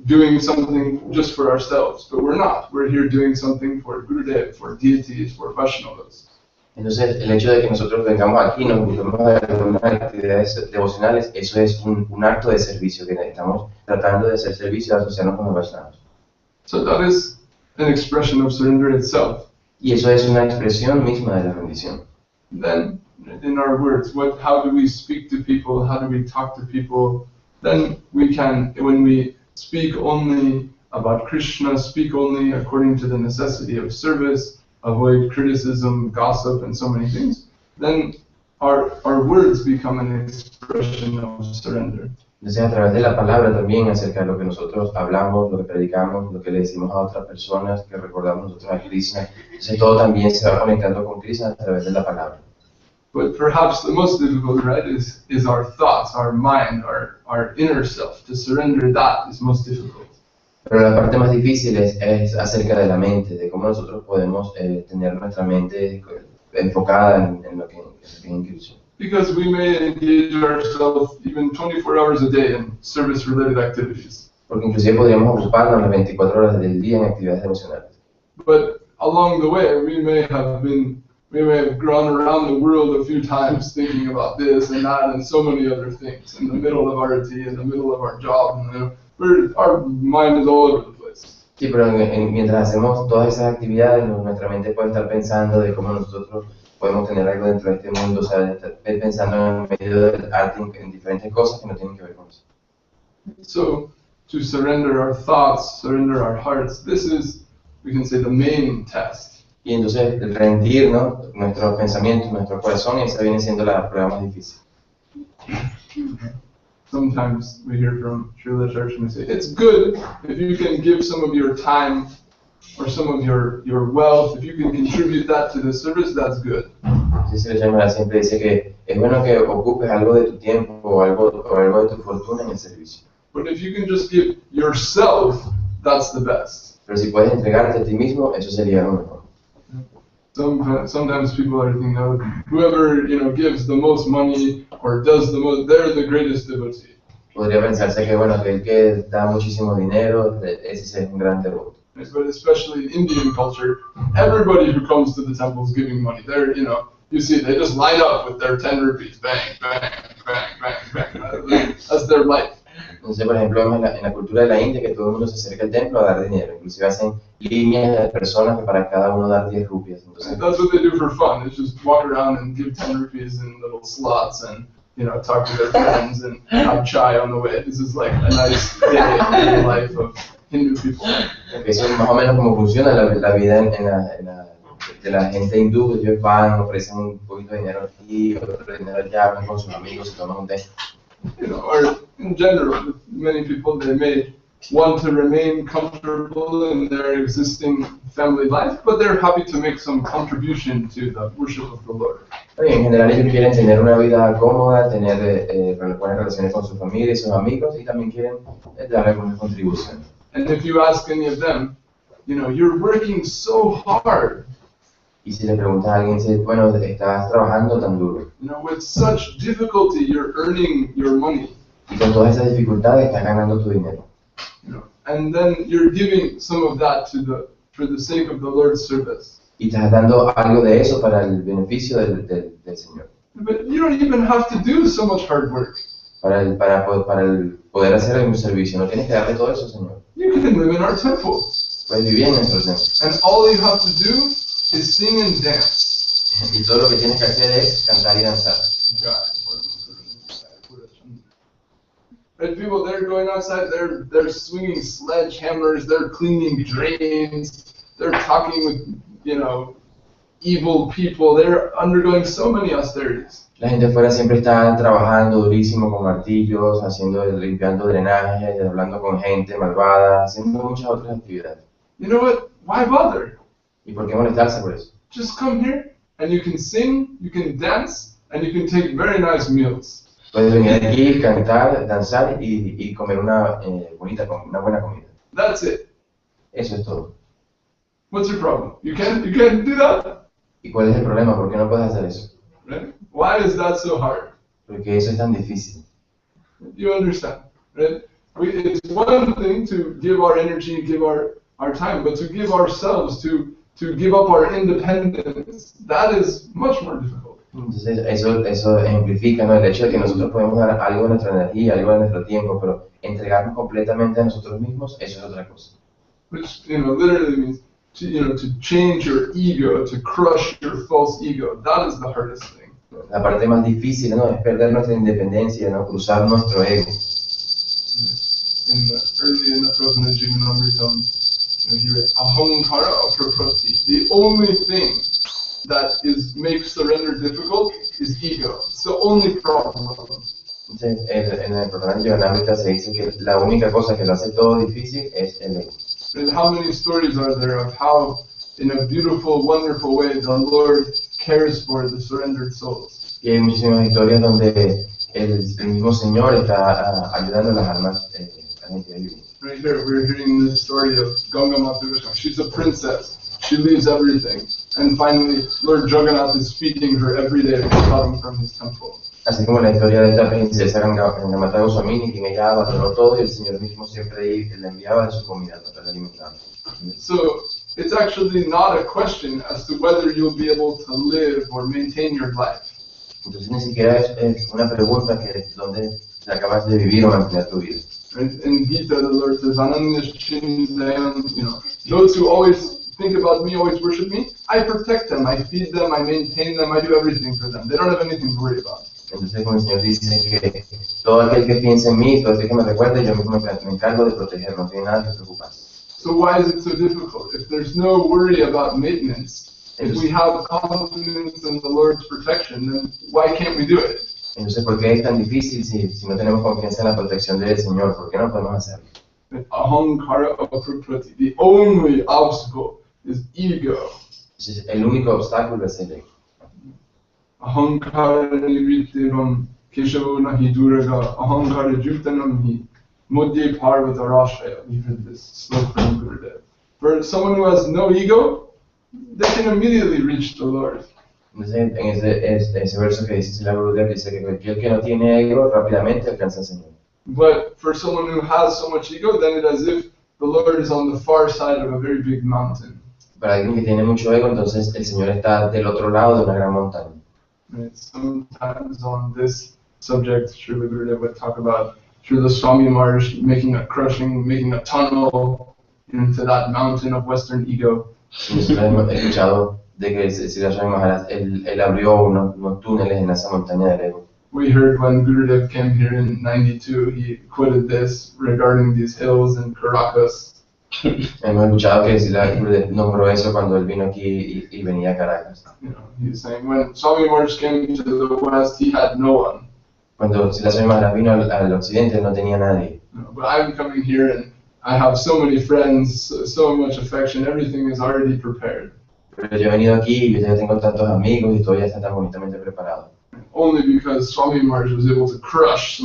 doing something just for ourselves, but we're not. We're here doing something for Gurudev, for deities, for Vaishnavas. Entonces, el hecho de que nosotros vengamos aquí, nos ocupemos de algunas actividades devocionales, eso es un acto de servicio, que estamos tratando de hacer servicio, de asociarnos con los Vaishnavas. So that is an expression of surrender itself. Y eso es una expresión misma de la rendición. Then, in our words, how do we speak to people? How do we talk to people? Then we can, when we speak only about Krishna, speak only according to the necessity of service, avoid criticism, gossip, and so many things, then our words become an expression of surrender. Entonces, a través de la palabra también, acerca de lo que nosotros hablamos, lo que predicamos, lo que le decimos a otras personas, que recordamos nosotros a Krishna, entonces todo también se va conectando con Krishna a través de la palabra. But perhaps the most difficult, right, is our thoughts, our mind, our inner self. To surrender that is most difficult. Pero la parte más difícil es acerca de la mente, de cómo nosotros podemos tener nuestra mente enfocada en lo que es inclusión. Because we may engage ourselves even 24 hours a day in service-related activities. Porque inclusive podríamos ocuparnos las 24 horas del día en actividades devocionales. But along the way, we may have gone around the world a few times thinking about this and that and so many other things in the middle of our day, in the middle of our job, and our mind is all over the place. Sí, pero mientras hacemos todas esas actividades, nuestra mente puede estar pensando de cómo nosotros podemos tener algo dentro de este mundo, o sea, estar pensando en medio del arte en diferentes cosas que no tienen que ver con eso. So, to surrender our thoughts, surrender our hearts, this is, we can say, the main test. Y entonces rendir, ¿no?, nuestros pensamientos, nuestro corazón, esa viene siendo la prueba más difícil. Sometimes we hear from Srila Church and we say, it's good if you can give some of your time or some of your wealth, if you can contribute that to the service, that's good. Entonces Mahārāj siempre dice que es bueno que ocupes algo de tu tiempo o algo de tu fortuna en el servicio. But if you can just give yourself, that's the best. Pero si puedes entregarte a ti mismo, eso sería lo mejor. Sometimes people are thinking, oh, whoever gives the most money or does the most, they're the greatest devotee. Podría pensarse que bueno, que el que da muchísimo dinero, ese es un gran devoto. But especially in Indian culture, everybody who comes to the temple is giving money. They're, you see, they just line up with their 10 rupees, bang, bang, bang, bang, bang. That's their life. Entonces, por ejemplo, en la cultura de la India, que todo el mundo se acerca al templo a dar dinero. Inclusive hacen líneas de personas que para cada uno dar 10 rupias. Entonces, that's what they do for fun. It's just walk around and give 10 rupees in little slots and, talk to their friends and have chai on the way. This is like a nice day in the life of Hindu people. Eso es más o menos como funciona la vida de la gente hindú. Ellos van, ofrecen un poquito de dinero aquí, otro dinero allá, hablan con sus amigos y toman un té. Or in general, many people, they may want to remain comfortable in their existing family life, but they're happy to make some contribution to the worship of the Lord. En general ellos quieren tener una vida cómoda, tener buenas relaciones con su familia y sus amigos, y también quieren dar alguna contribución. And if you ask any of them, you're working so hard. Y si le preguntas a alguien, dice, bueno, estás trabajando tan duro. With such difficulty, you're earning your money. Y con todas esas dificultades estás ganando tu dinero. And then you're giving some of that for the sake of the Lord's service. Y estás dando algo de eso para el beneficio del Señor. But you don't even have to do so much hard work. Para el poder hacer un servicio, no tienes que darle todo eso, Señor. You can live in our temple. Puedes vivir en nuestro templo. And all you have to do is sing and dance. Y todo lo que tienes que hacer es cantar y danzar. Right, people, they're going outside, they're swinging sledgehammers, they're cleaning drains, they're talking with, evil people, they're undergoing so many austerities. La gente afuera siempre está trabajando durísimo con martillos, limpiando drenajes, hablando con gente malvada, haciendo muchas otras actividades. You know what? Why bother? ¿Y por qué molestarse por eso? Just come here, and you can sing, you can dance, and you can take very nice meals. Puedes venir aquí, cantar, danzar y comer una buena comida. That's it. Eso es todo. What's your problem? You can't do that? ¿Y cuál es el problema? ¿Por qué no puedes hacer eso? Right? Why is that so hard? Porque eso es tan difícil. You understand, right? It's one thing to give our energy, give our time, but to give ourselves, to give up our independence, that is much more difficult. Entonces eso ejemplifica, ¿no?, el hecho de que nosotros podemos dar algo de nuestra energía, algo de nuestro tiempo, pero entregarnos completamente a nosotros mismos, eso es otra cosa. Which, literally means to change your ego, to crush your false ego. That is the hardest thing. La parte más difícil, ¿no?, es perder nuestra independencia, ¿no?, cruzar nuestro ego. Early in the Prabhupada Jivanamritam, he read Ahankara Apraprati. The only thing that makes surrender difficult is ego. It's the only problem. Entonces, en el programa Jivanamrita se dice que la única cosa que lo hace todo difícil es el ego. And how many stories are there of how, in a beautiful, wonderful way, the Lord cares for the surrendered souls? Y hay muchísimas historias donde el mismo Señor está ayudando a las almas a la gente de vivir. Right here, we're hearing the story of Ganga Mata. She's a princess. She leaves everything. And finally, Lord Jagannath is feeding her every day from his temple. Así como la historia de esta princesa Gangamata Goswamini, que ella abandonó todo y el Señor mismo siempre le enviaba de su comida para alimentarla. So it's actually not a question as to whether you'll be able to live or maintain your life. Entonces ni siquiera es una pregunta que donde te acabas de vivir o mantener tu vida. In Gita, the Lord says, those who always think about me, always worship me, I protect them, I feed them, I maintain them, I do everything for them. They don't have anything to worry about. Entonces, como el Señor dice que todo aquel que piense en mí, todo aquel que me recuerde, yo mismo me encargo de proteger, no tiene nada que preocuparse. So why is it so difficult? If there's no worry about maintenance, if we have confidence in the Lord's protection, then why can't we do it? Entonces, ¿por qué es tan difícil si no tenemos confianza en la protección del Señor? ¿Por qué no podemos hacerlo? Ahankara aprakriti. The only obstacle is ego. Entonces, el único obstáculo es el ego. Ahankara nivrittivam keshavo nahi duraga ahankara juktanam hi mudye parvata rashaya. We heard this slow from Gurudev. For someone who has no ego, they can immediately reach the Lord. Entonces, en ese verso que dice la Gurudev, dice que cualquier que no tiene ego rápidamente alcanza al Señor. But for someone who has so much ego, then it's as if the Lord is on the far side of a very big mountain. Para alguien que tiene mucho ego, entonces el Señor está del otro lado de una gran montaña. Right. Sometimes on this subject, Srila Gurudev would talk about Srila Swami Maharaj making a tunnel into that mountain of Western ego. Nosotros hemos escuchado de que Sridhar Swami Mahārāj, él abrió unos túneles en esa montaña del ego. We heard when Gurudev came here in '92, he quoted this regarding these hills in Caracas. Hemos escuchado que Sridhar Gurudev nombró eso cuando él vino aquí y venía a Caracas. You know, he was saying when Swami Maharaj came to the West, he had no one. Cuando Sridhar Swami Mahārāj vino al occidente, no tenía nadie. You know, but I'm coming here and I have so many friends, so much affection, everything is already prepared. Pero yo he venido aquí y yo ya tengo tantos amigos y todo ya está tan bonitamente preparado. Only because Swami Maharaj was able to crush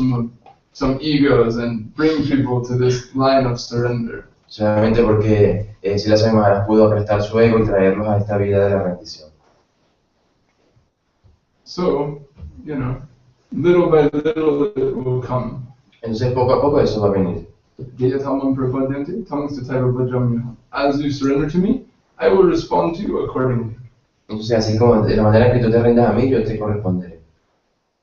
some egos and bring people to this line of surrender. Solamente porque Sridhar Swami Mahārāj pudo prestar su ego y traerlos a esta vida de la rendición. So, you know, little by little it will come. Entonces poco a poco eso va a venir. As you surrender to me, I will respond to you accordingly. Entonces así como de la manera que tú te rindas a mí, yo te corresponderé.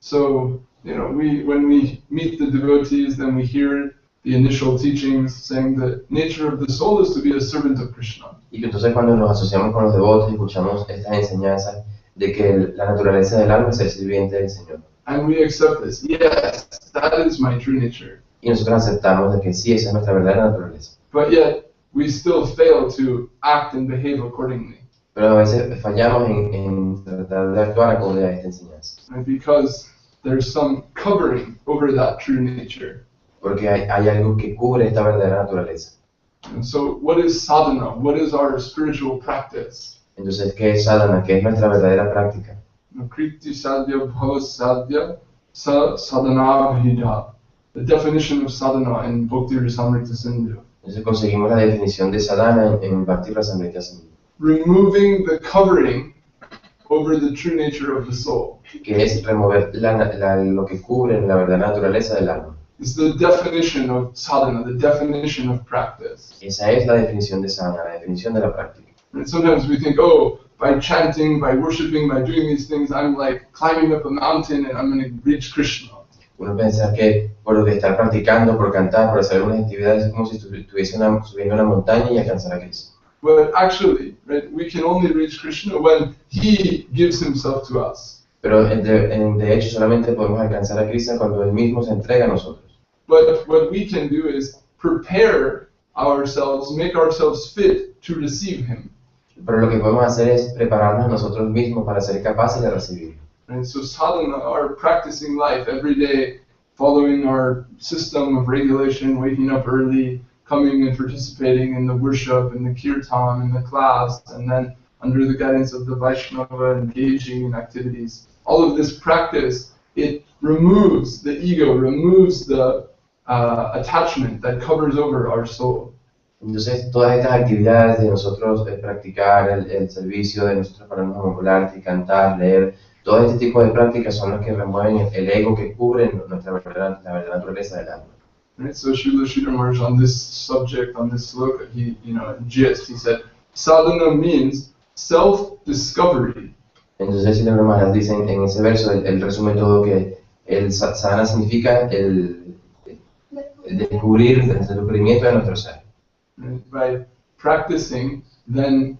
So, you know, when we meet the devotees, then we hear the initial teachings saying the nature of the soul is to be a servant of Krishna. Y que entonces cuando nos asociamos con los devotos, escuchamos estas enseñanzas de que la naturaleza del alma es el sirviente del Señor. And we accept this. Yes, that is my true nature. Y nosotros aceptamos de que sí, esa es nuestra verdadera naturaleza. But yet, we still fail to act and behave accordingly. Pero a veces fallamos en tratar de actuar acorde a esta enseñanza. Right? Because there's some covering over that true nature. Porque hay algo que cubre esta verdadera naturaleza. And so, what is sadhana? What is our spiritual practice? Entonces, ¿qué es sadhana? ¿Qué es nuestra verdadera práctica? Kriti sadhya bhava sadhya sa sadhana bhida. The definition of sadhana in Bhakti Rasamrita Sindhu. Entonces conseguimos la definición de sadhana en Bhakti Rasamrita Sindhu. Removing the covering over the true nature of the soul. Que es remover lo que cubre la verdadera naturaleza del alma. It's the definition of sadhana, the definition of practice. Esa es la definición de sadhana, la definición de la práctica. And sometimes we think, oh, by chanting, by worshiping, by doing these things, I'm like climbing up a mountain and I'm going to reach Krishna. Uno piensa que por estar practicando, por cantar, por hacer algunas actividades, es como si estuviese subiendo una montaña y alcanzar a Cristo. But actually, right, we can only reach Krishna when He gives Himself to us. Pero de hecho solamente podemos alcanzar a Cristo cuando Él mismo se entrega a nosotros. But what we can do is prepare ourselves, make ourselves fit to receive Him. Pero lo que podemos hacer es prepararnos nosotros mismos para ser capaces de recibirlo. And so sadhana, our practicing life every day, following our system of regulation, waking up early, coming and participating in the worship, in the kirtan, in the class, and then under the guidance of the Vaishnava, engaging in activities. All of this practice, it removes the ego, removes the attachment that covers over our soul. Entonces, todas estas actividades de nosotros practicar el servicio de nosotros para nos popular, cantar, leer, todo este tipo de prácticas son las que remueven el ego que cubre la verdadera naturaleza del alma. Right? So Srila Sridhar on this subject, on this sloka, he, in gist, he said, sadhana means self-discovery. Entonces, si los Mahārāj dicen en ese verso, él resume todo que el sadhana significa el descubrir, el descubrimiento de nuestro ser. Right? By practicing, then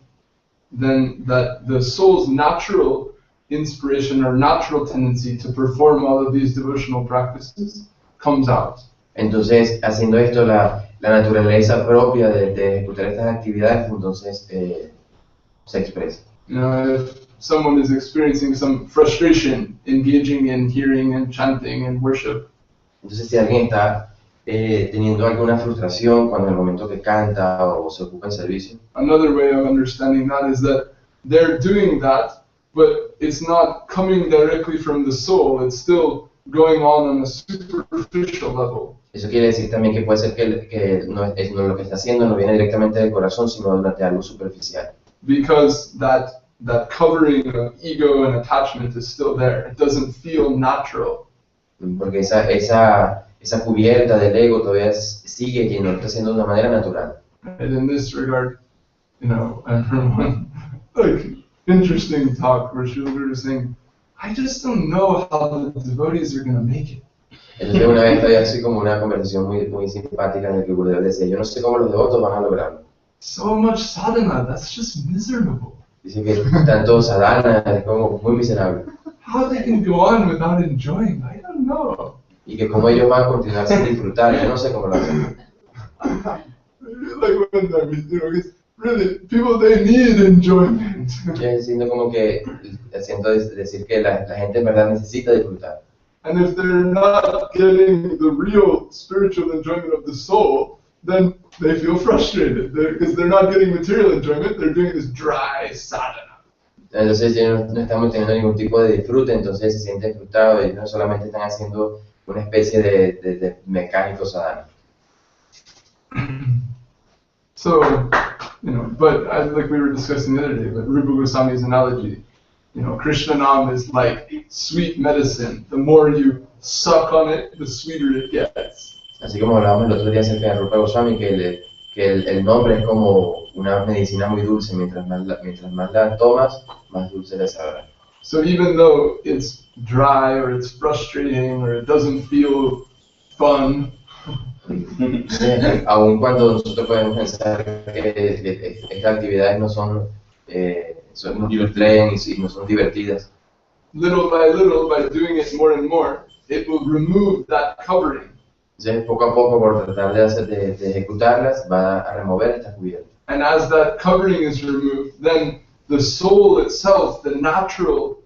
that the soul's natural inspiration or natural tendency to perform all of these devotional practices comes out. Entonces, haciendo esto, la naturaleza propia de ejecutar estas actividades, entonces se expresa. If someone is experiencing some frustration engaging in hearing and chanting and worship, Entonces, si alguien está teniendo alguna frustración cuando en el momento que canta o se ocupa en servicio, another way of understanding that is that they're doing that, but it's not coming directly from the soul, it's still going on a superficial level. eso quiere decir también que puede ser que no, lo que está haciendo no viene directamente del corazón, sino de algo superficial. Because that covering of ego and attachment is still there. It doesn't feel natural. Porque esa cubierta del ego todavía sigue y no lo está haciendo de una manera natural. And in this regard, I remember one interesting talk where Sridhar was saying, I just don't know how the devotees are going to make it. Entonces una vez había así como una conversación muy simpática en la que Gurudeva decía, yo no sé cómo los devotos van a lograrlo. So much sadhana, that's just miserable. Dice que tanto sadhana es como muy miserable. How they can go on without enjoying, I don't know. Y que como ellos van a continuar sin disfrutar, yo no sé cómo lo hacen. Like when it's really, people, they need enjoyment. Siento como que, siento decir que la gente en verdad necesita disfrutar. And if they're not getting the real spiritual enjoyment of the soul, then they feel frustrated because they're not getting material enjoyment, they're doing this dry sadhana. Entonces no estamos teniendo ningún tipo de disfrute, entonces se sienten frustrados y no solamente están haciendo una especie de mecánico sadhana. So, but like we were discussing the other day, but Rupa Goswami's analogy, Krishna Nam is like sweet medicine. The more you suck on it, the sweeter it gets. Así como hablábamos el otro día acerca de Rupa Goswami, que el nombre es como una medicina muy dulce, mientras más la tomas, más dulce la sabrá. So even though it's dry or it's frustrating or it doesn't feel fun, aun cuando nosotros podemos pensar que estas actividades no son divertidas y no son divertidas, little by doing it more and more, it will remove that covering. Entonces, poco a poco, por tratar de ejecutarlas, va a remover esta cubierta. And as that covering is removed, then the soul itself, the natural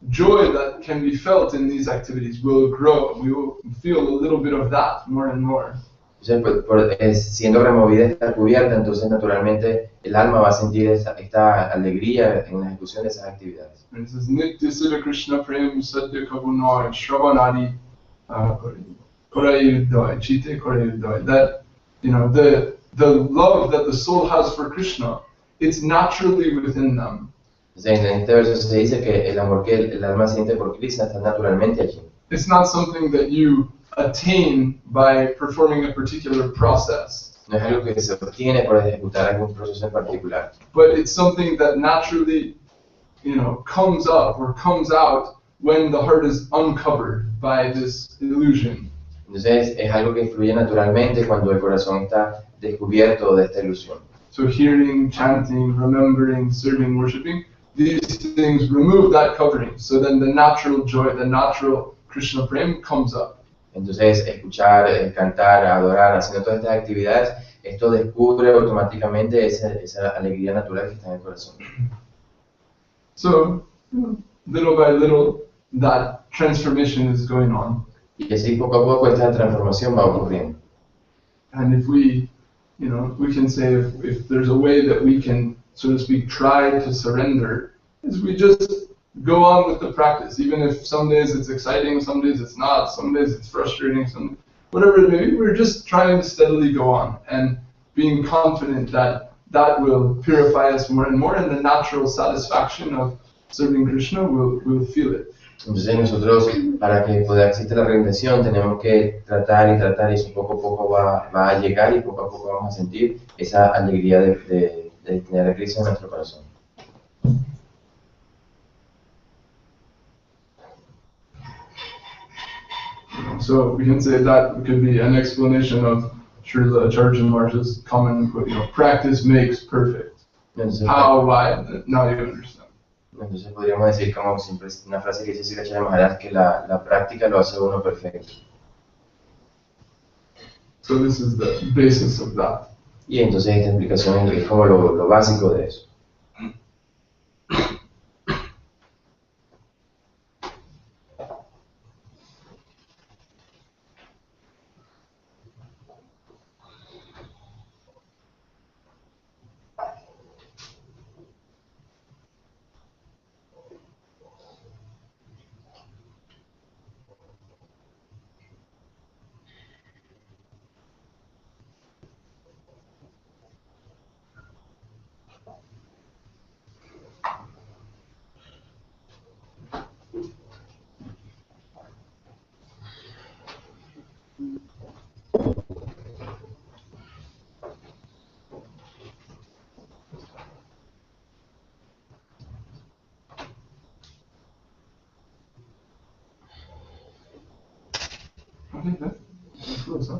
joy that can be felt in these activities will grow. We will feel a little bit of that more and more. Entonces, siendo removida esta cubierta, entonces naturalmente el alma va a sentir esta alegría en la ejecución de esas actividades. And it says, Nitya Siddha Krishna Prem Satya Kabunoi Shravanadi Korayudoi Chite Korayudoi. That, the love that the soul has for Krishna, it's naturally within them. Entonces, en este verso se dice que el amor que el alma siente por Krishna está naturalmente allí. It's not something that you attain by performing a particular process. No es algo que se obtiene por ejecutar algún proceso en particular. But it's something that naturally, comes up or comes out when the heart is uncovered by this illusion. Entonces es algo que fluye naturalmente cuando el corazón está descubierto de esta ilusión. So hearing, chanting, remembering, serving, worshiping, these things remove that covering. So then the natural joy, the natural Krishna Prem comes up. Entonces escuchar, cantar, adorar, haciendo todas estas actividades, esto descubre automáticamente esa alegría natural que está en el corazón. So little by little, that transformation is going on. Y así poco a poco esta transformación va ocurriendo. And if we can say if there's a way that we can, so to speak, try to surrender, is we just go on with the practice. Even if some days it's exciting, some days it's not, some days it's frustrating, whatever it may be, we're just trying to steadily go on and being confident that that will purify us more and more, and the natural satisfaction of serving Krishna will feel it. Entonces nosotros, para que pueda existir la rendición, tenemos que tratar y tratar, y eso poco a poco va a llegar, y poco a poco vamos a sentir esa alegría de tener a Cristo en nuestro corazón. So we can say that could be an explanation of Srila Acharya Maharaj's common quote, practice makes perfect. Entonces, How, why, now you understand. Entonces podríamos decir, como siempre, una frase que dice Sridhar Maharaj, que la práctica lo hace uno perfecto. So this is the basis of that. Y entonces esta explicación es como lo básico de eso. I think that's close, huh?